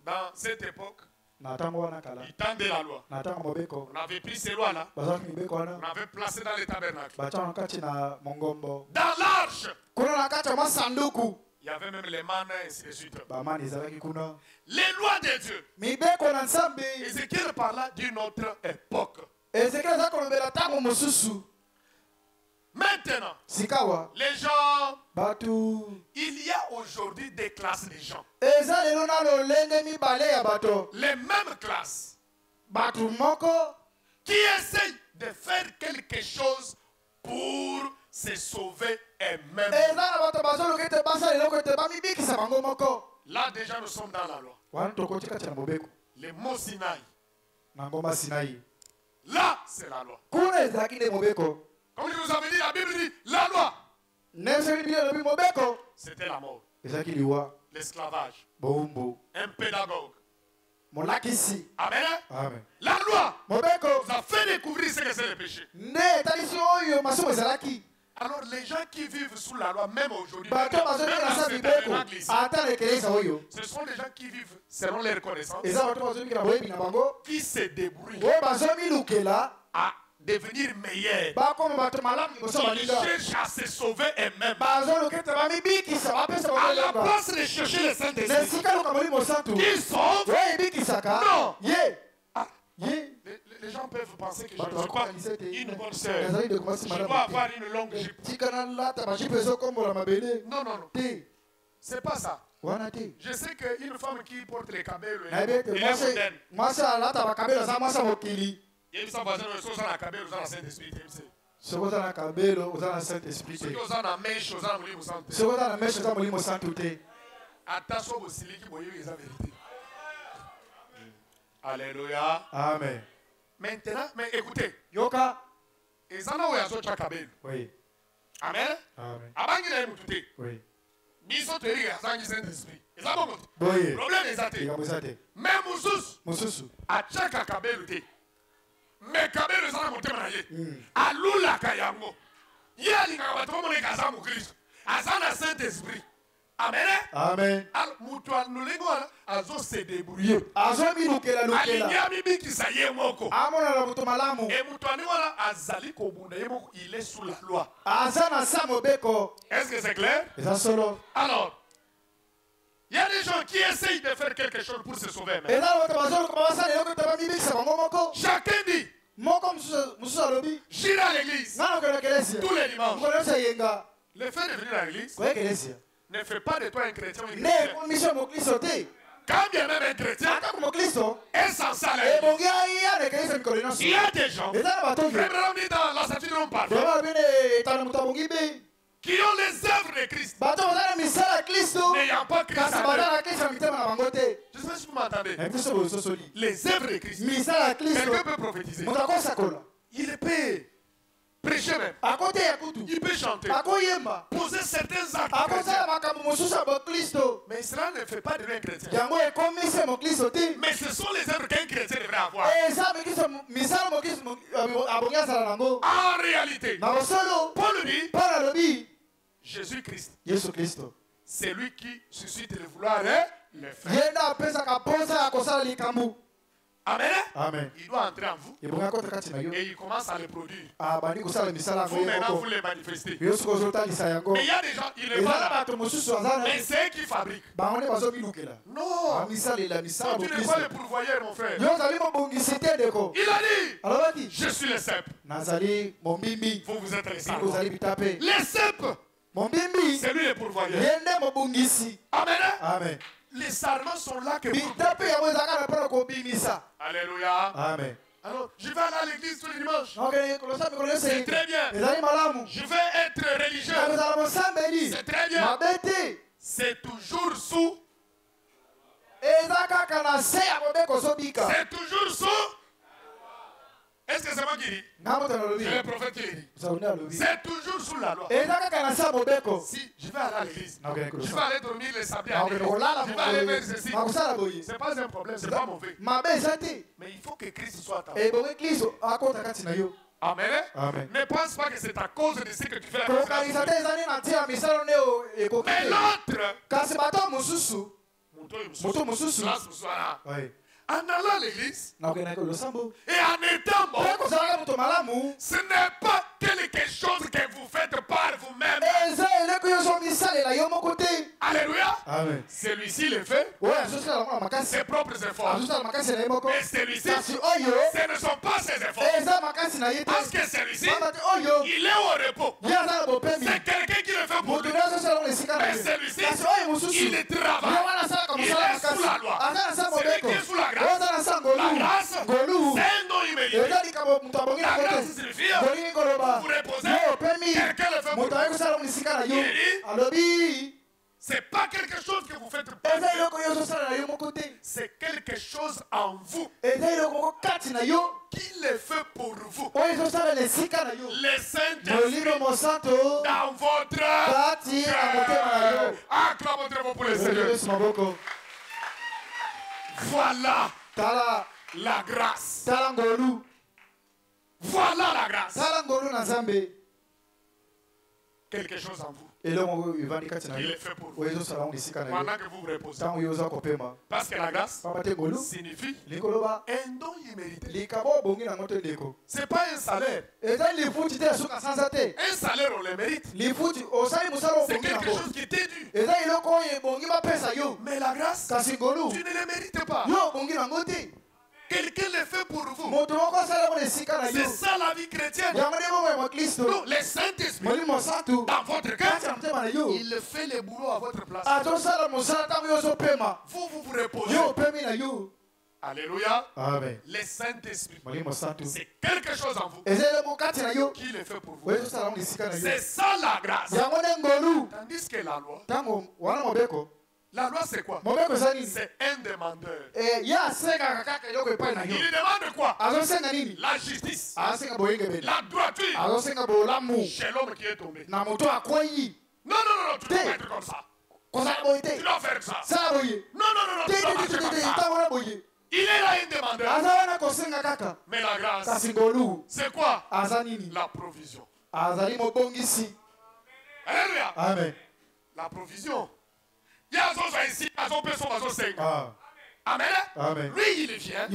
dans cette époque, ils tendaient la loi. On avait pris ces lois-là, on avait placé dans les tabernacles. Dans l'arche, il y avait même les mannes et ainsi de suite. Les lois de Dieu. Ézéchiel parla d'une autre époque. Maintenant, les gens, il y a aujourd'hui des classes de gens. Les mêmes classes qui essayent de faire quelque chose pour se sauver eux-mêmes. Là déjà nous sommes dans la loi. Les mots Sinaï. Là c'est la loi. Comme je vous avais dit, la Bible dit la loi. C'était la mort. L'esclavage. Un pédagogue. Amen. Amen. La loi vous a fait découvrir ce que c'est le péché. Alors les gens qui vivent sous la loi, même aujourd'hui, ce sont des gens qui vivent selon les reconnaissances, qui se débrouillent à devenir meilleurs. Ils cherchent à se sauver eux-mêmes. À la place de chercher le Saint-Esprit qui sauve. Non. Les gens peuvent penser que je suis pas une bonne sœur. Je dois avoir une longue jupe. Non, non, non. C'est pas ça. Je sais qu'une femme qui porte les cabelles, elle est moderne. Il y a sa voisine, ils sont dans la cabelle, ils sont dans le Saint-Esprit. Ceux qui sont dans la mèche, ils sont dans le Saint-Esprit. Attention aux silly qui voient les vérités. Alléluia. Amen. Maintenant, mais écoutez. Yoka. Ils en ont eu à cabelle. Oui. Amen. Amen. Avant qu'ils aient monté. Oui. Ils sont tenus à le Saint-Esprit. Ils ont monté. Oui. Problème est athée. Mais Moussous. À chaque cabelle. Mais kabelo ezana motema na ye alulaka yango ye alingaka bato bamoneka aza mokristo aza na Saint-Esprit. Amen. Amen. Mutu anulingo wana azose débrouiller azominukela alinya mibikisa ye moko amonala moto malamu et mutu aningo wana azali kobunda ye moko, il est sous la loi. aza na sa mobeko. Est-ce que c'est clair? eza solo. Alors il y a des gens qui essayent de faire quelque chose pour se sauver. Chacun dit, j'irai à l'église tous les dimanches. Le fait de venir à l'église ne fait pas de toi un chrétien ou une chrétienne. Quand bien même un chrétien est censé aller. Il y a des gens, vraiment dans la statue de l'homme parfait, qui ont les œuvres de Christ, n'ayant pas Christ en eux. Je ne sais pas si vous m'entendez. Les œuvres de Christ. Quelqu'un peut prophétiser. Il peut prêcher même. Il peut chanter. Poser certains actes chrétiens. Mais cela ne fait pas de lui un chrétien. Mais ce sont les œuvres qu'un chrétien devrait avoir. En réalité, Paul dit, Jésus-Christ, c'est lui qui suscite le vouloir et le faire. Amen. Amen. Il doit entrer en vous. Et il commence à les produire. Vous maintenant, vous les manifestez. Mais il y a des gens, ils ne pas là. Mais c'est eux qui fabriquent. Non. Toi, tu n'es pas le pourvoyeur, mon frère. Il a dit, je suis le cep. Vous êtes les sarments. Les cep. C'est lui le pourvoyeur. Amen. Amen. Les sarments sont là que pour... Alléluia. Amen. Alors, je vais aller à l'église tous les dimanches. C'est très bien. Je vais être religieux. C'est très bien. C'est toujours sous. C'est toujours sous. Est-ce que c'est moi qui dis? C'est le prophète qui dit. C'est toujours sous la loi. Si je vais aller à l'église, je vais aller dormir les samedis à l'église, je vais aller faire ceci. Ce n'est pas un problème, ce n'est pas mauvais. Mais il faut que Christ soit à toi. Amen. Ne pense pas que c'est à cause de ce que tu fais. Mais l'autre, en allant à l'église et en étant mort, ce n'est pas quelque chose que vous faites par vous-même. Alléluia. Celui-ci le fait ses propres efforts. Et celui-ci, ce ne sont pas ses efforts. Parce que celui-ci, il est au repos. C'est quelqu'un qui le fait pour lui. Mais celui-ci, il travaille. Il est sous la loi. Celui qui est sous la grâce. La grâce, c'est un nom immérité. La grâce signifie vous reposez, quelqu'un le fait pour vous. Il dit, c'est pas quelque chose que vous faites pour vous. C'est quelque chose en vous qui le fait pour vous. Le Saint-Esprit dans votre cœur. Acclamez-vous pour le Seigneur. Voilà la grâce. Voilà la grâce. Quelque chose en vous. Il est fait pour vous. Pendant que vous vous reposez. Parce que la grâce signifie un don immérité. Ce n'est pas un salaire. Un salaire, on le mérite. C'est quelque chose qui t'est dû. Mais la grâce, tu ne le mérites pas. Quelqu'un le fait pour vous. C'est ça la vie chrétienne. Donc, le Saint-Esprit, dans votre cœur, il fait le boulot à votre place. Vous vous reposez. Alléluia. Amen. Le Saint-Esprit, c'est quelque chose en vous qui le fait pour vous. C'est ça la grâce. Tandis que la loi, c'est quoi? C'est un demandeur. Il demande quoi? La justice, la droiture chez l'homme qui est tombé. Non, tu dois pas être comme ça. Tu dois faire ça. Non, tu dois marcher comme ça. Il est là un demandeur. Mais la grâce, c'est quoi? La provision. Alléluia. Amen. La provision. Il y a un autre ici, il y a un personne, Amen. Lui, il vient.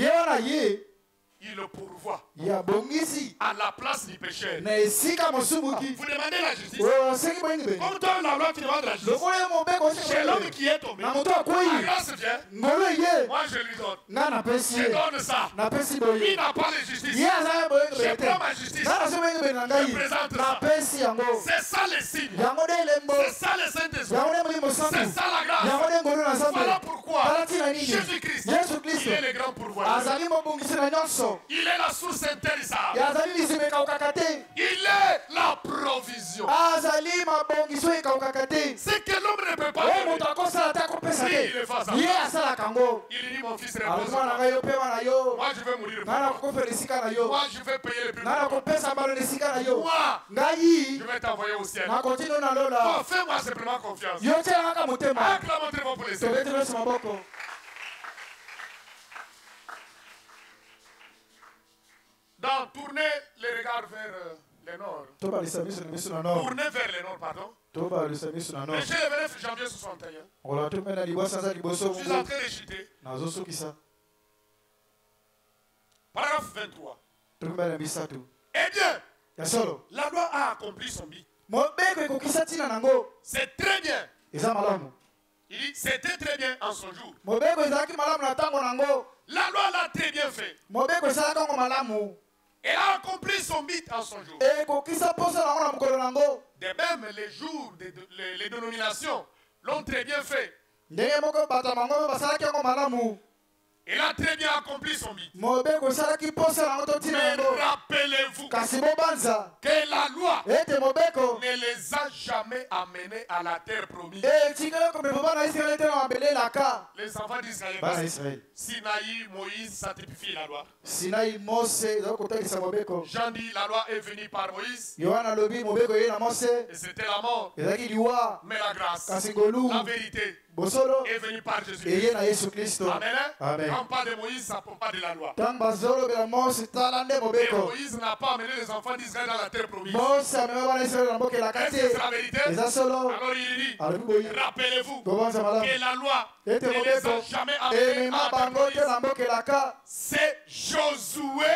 Il le pourvoit à la place du pécheur. Vous demandez la justice. Comme toi, la loi, tu demandes la justice. Chez l'homme qui est tombé, la grâce vient. Moi, je lui donne. Je donne ça. Il n'a pas de justice. Je prends ma justice. Je présente ça. C'est ça le signe. C'est ça le Saint-Esprit. C'est ça la grâce. Voilà pourquoi Jésus-Christ, il est le grand pourvoyeur. Il est la source intarissable. Il est la provision. C'est que l'homme ne peut pas faire. Si il est face à moi, il dit mon fils repose-toi. Moi je vais mourir pour toi. Moi je vais payer le prix. Moi je vais t'envoyer au ciel. Fais-moi simplement confiance. Acclamons pour les Seigneurs. Donc, tournez les regards vers le nord. Tournez vers le nord, pardon. Le 29 janvier 61. Je suis en train de chuter. Paragraphe 23. Eh bien, la loi a accompli son but. C'est très bien. Il dit, c'était très bien en son jour. La loi l'a très bien fait. Elle a accompli son but en son jour. De même, les jours, les dénominations l'ont très bien fait. Il a très bien accompli son but. Mais rappelez-vous que la loi ne les a jamais amenés à la terre promise. Les enfants d'Israël, Sinaï, Moïse, ça typifie la loi. Jean dit la loi est venue par Moïse. Et c'était la mort. Mais la grâce, la vérité est venue par Jésus. Amen. Amen. Quand on parle de Moïse, ça ne parle pas de la loi. Et Moïse n'a pas amené les enfants d'Israël dans la terre promise. Est-ce que c'est la vérité? Alors il dit, rappelez-vous que la loi ne les a jamais amenés à la terre promise. C'est Josué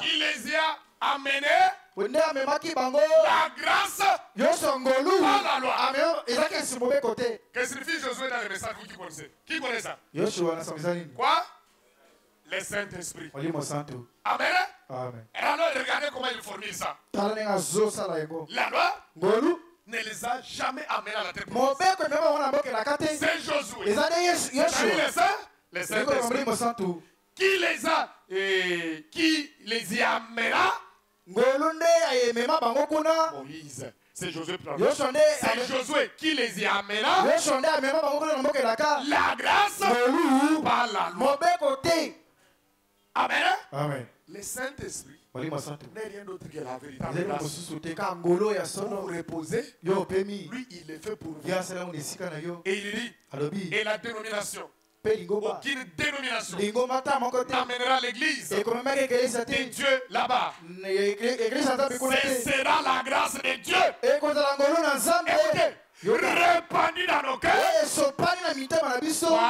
qui les a amenés. La grâce par la loi. Que signifie Josué dans le message, vous qui connaissez? Qui connaît ça? Quoi? Le Saint-Esprit. Amen. Et alors, regardez comment il formule ça. La loi ne les a jamais amenés à la terre promise. C'est Josué. Le Saint-Esprit qui les y amènera. Moïse. C'est Josué. C'est Josué qui les y amènera. La grâce par la loi. Amen. Amen. Le Saint-Esprit n'est rien d'autre que la véritable grâce. Pour vous reposer, lui il est fait pour vous. Et il dit, et la dénomination, aucune dénomination n'amènera l'église de Dieu là-bas. Ce sera la grâce de Dieu. Écoutez, répandue dans nos cœurs par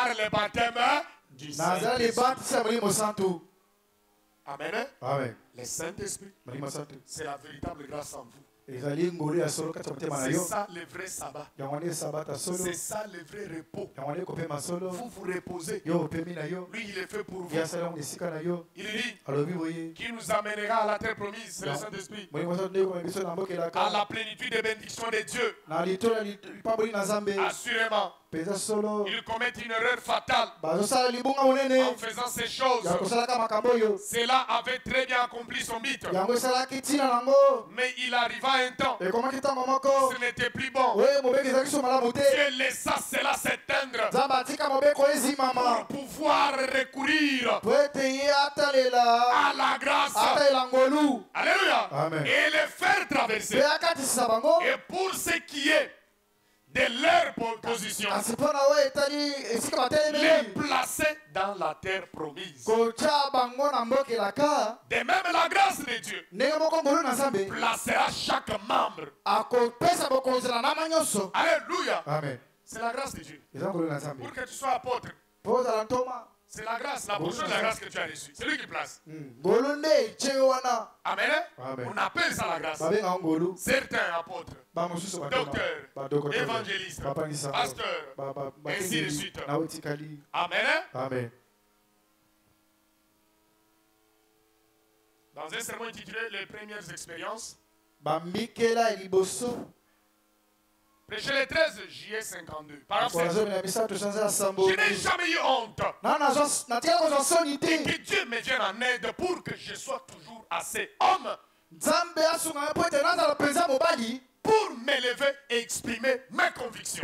le baptême du Saint-Esprit. Amen. Le Saint-Esprit, c'est la véritable grâce en vous. C'est ça le vrai sabbat. C'est ça le vrai repos. Vous vous reposez. Lui, il est fait pour vous. Il dit qui nous amènera à la terre promise, c'est le Saint-Esprit. À la plénitude des bénédictions de Dieu. Assurément. Il commet une erreur fatale en faisant ces choses. Cela avait très bien accompli son but. Mais il arriva un temps, ce n'était plus bon. Dieu laissa cela s'éteindre pour pouvoir recourir à la grâce. Alléluia. Et les faire traverser. Et pour ce qui est de leur position, les placer dans la terre promise. De même, la grâce de Dieu placera chaque membre. Alléluia. C'est la grâce de Dieu. Pour que tu sois apôtre, c'est la grâce, la portion de la grâce que tu as reçue. C'est lui qui place. Amen. On appelle ça la grâce. Certains apôtres, docteurs, évangélistes, pasteurs, ainsi de suite. Amen. Dans un sermon intitulé Les premières expériences, prêché le 13 juillet 52. Je n'ai jamais eu honte. Et que Dieu me vienne en aide pour que je sois toujours assez homme pour m'élever et exprimer mes convictions.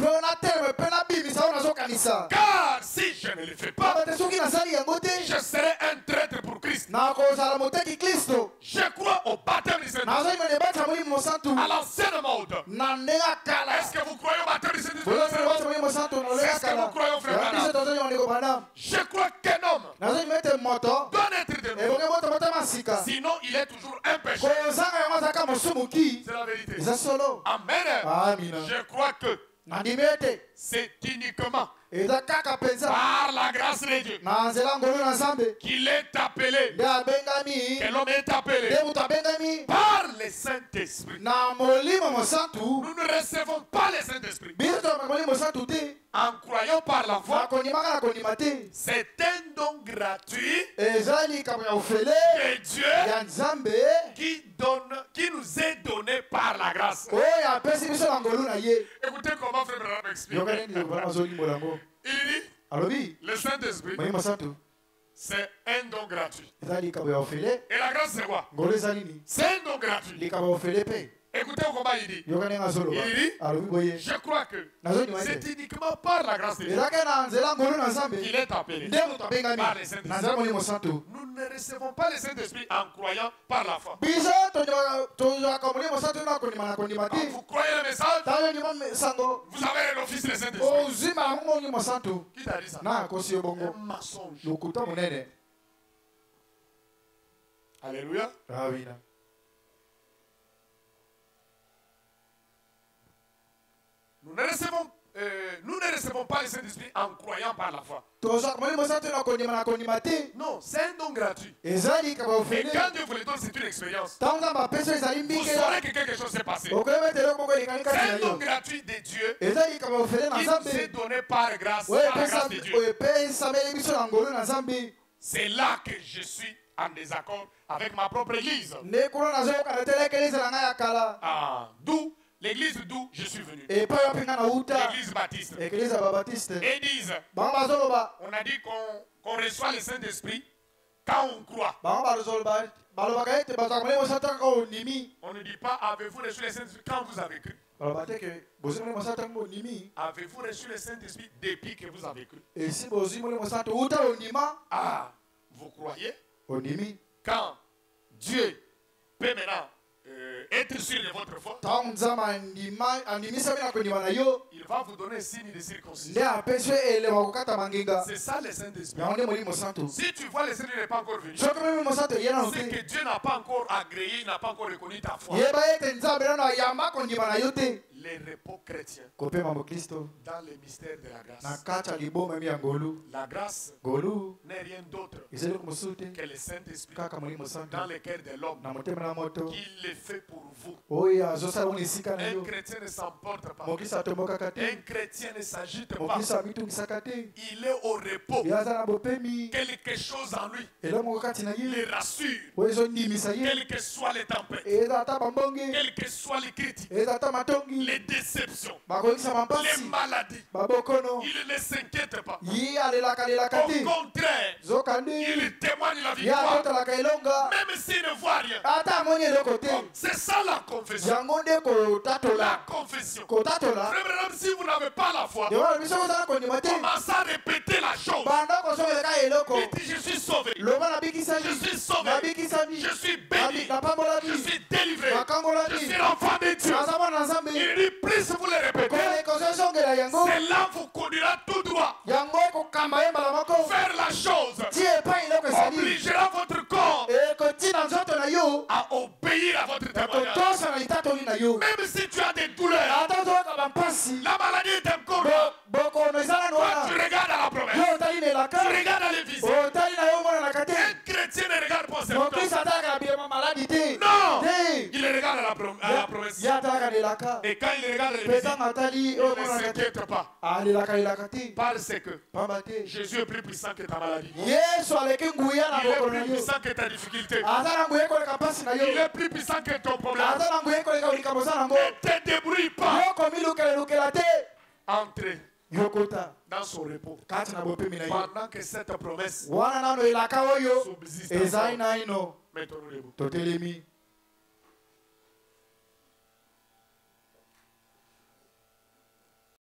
Car si je ne le fais pas, je serai un traître pour Christ. Je crois au baptême du Saint-Esprit, à l'ancienne mode. Est-ce que vous croyez au baptême du Saint-Esprit? Est-ce que vous croyez au frère Branham? Je crois qu'un homme doit naître de nouveau. Sinon, il est toujours un pécheur. C'est la vérité. Amen. Je crois que C'est uniquement par la grâce de Dieu qu'il est appelé, que l'homme est appelé par le Saint-Esprit. Nous ne recevons pas le Saint-Esprit en croyant par la foi. C'est un don gratuit de Dieu qui nous est donné par la grâce. Écoutez comment Frère Branham explique. Il dit, le Saint-Esprit, c'est un don gratuit. Et la grâce, c'est quoi? C'est un don gratuit. Écoutez comment il dit. Je crois que c'est uniquement par la grâce de Dieu qu'il est appelé par les Saint-Esprit. Nous ne recevons pas le Saint-Esprit en croyant par la foi. Vous croyez le message? Vous avez l'office du Saint-Esprit. Qui t'a dit ça? Un mensonge. Alléluia. Nous ne recevons pas le Saint-Esprit en croyant par la foi. Non, c'est un don gratuit. Et quand Dieu vous le donne, c'est une expérience. Vous saurez que quelque chose s'est passé. C'est un don gratuit de Dieu qui nous est donné par grâce, par la grâce de Dieu. C'est là que je suis en désaccord avec ma propre église. D'où l'église d'où je suis venu. L'église baptiste. Et ils disent, on a dit qu'on reçoit le Saint-Esprit quand on croit. On ne dit pas, avez-vous reçu le Saint-Esprit quand vous avez cru. Avez-vous reçu le Saint-Esprit depuis que vous avez cru. Vous croyez quand Dieu peut maintenant être sûr de votre foi, il va vous donner un signe de circoncision. C'est ça le Saint-Esprit. Si tu vois le Seigneur n'est pas encore venu, c'est que Dieu n'a pas encore agréé, il n'a pas encore reconnu ta foi. Les repos chrétiens dans les mystères de la grâce. La grâce n'est rien d'autre que le Saint-Esprit dans le cœur de l'homme qui le fait pour vous. Un chrétien ne s'emporte pas. Un chrétien ne s'agite pas. Il est au repos. Quelque chose en lui le rassure. Quelle que soit les tempêtes, quelles que soient les critiques, les déceptions, les maladies, il ne s'inquiète pas. Au contraire, il témoigne la victoire, même s'il ne voit rien. C'est ça la confession. La confession. Frère, si vous n'avez pas la foi, commencez à répéter la chose. Il dit, je suis sauvé. Je suis sauvé. Je suis béni. Je suis délivré. Je suis l'enfant de Dieu. Il dit, plus vous le répétez, c'est là vous conduira tout droit. Faire la chose obligera votre corps à obéir à votre témoignage. Même si tu as des douleurs, la maladie est encore là. Toi, tu regardes à la promesse. Tu regardes à l'église. Un chrétien ne regarde pas ses douleurs. Non, il regarde à la promesse. Et quand il regarde à l'église, il ne s'inquiète pas. Parce que Jésus est plus puissant que ta maladie. Il est plus puissant que ta difficulté. Il est plus puissant que ton problème. Ne te débrouille pas. Entrez dans son repos pendant que cette promesse subsiste. Mettons-nous debout.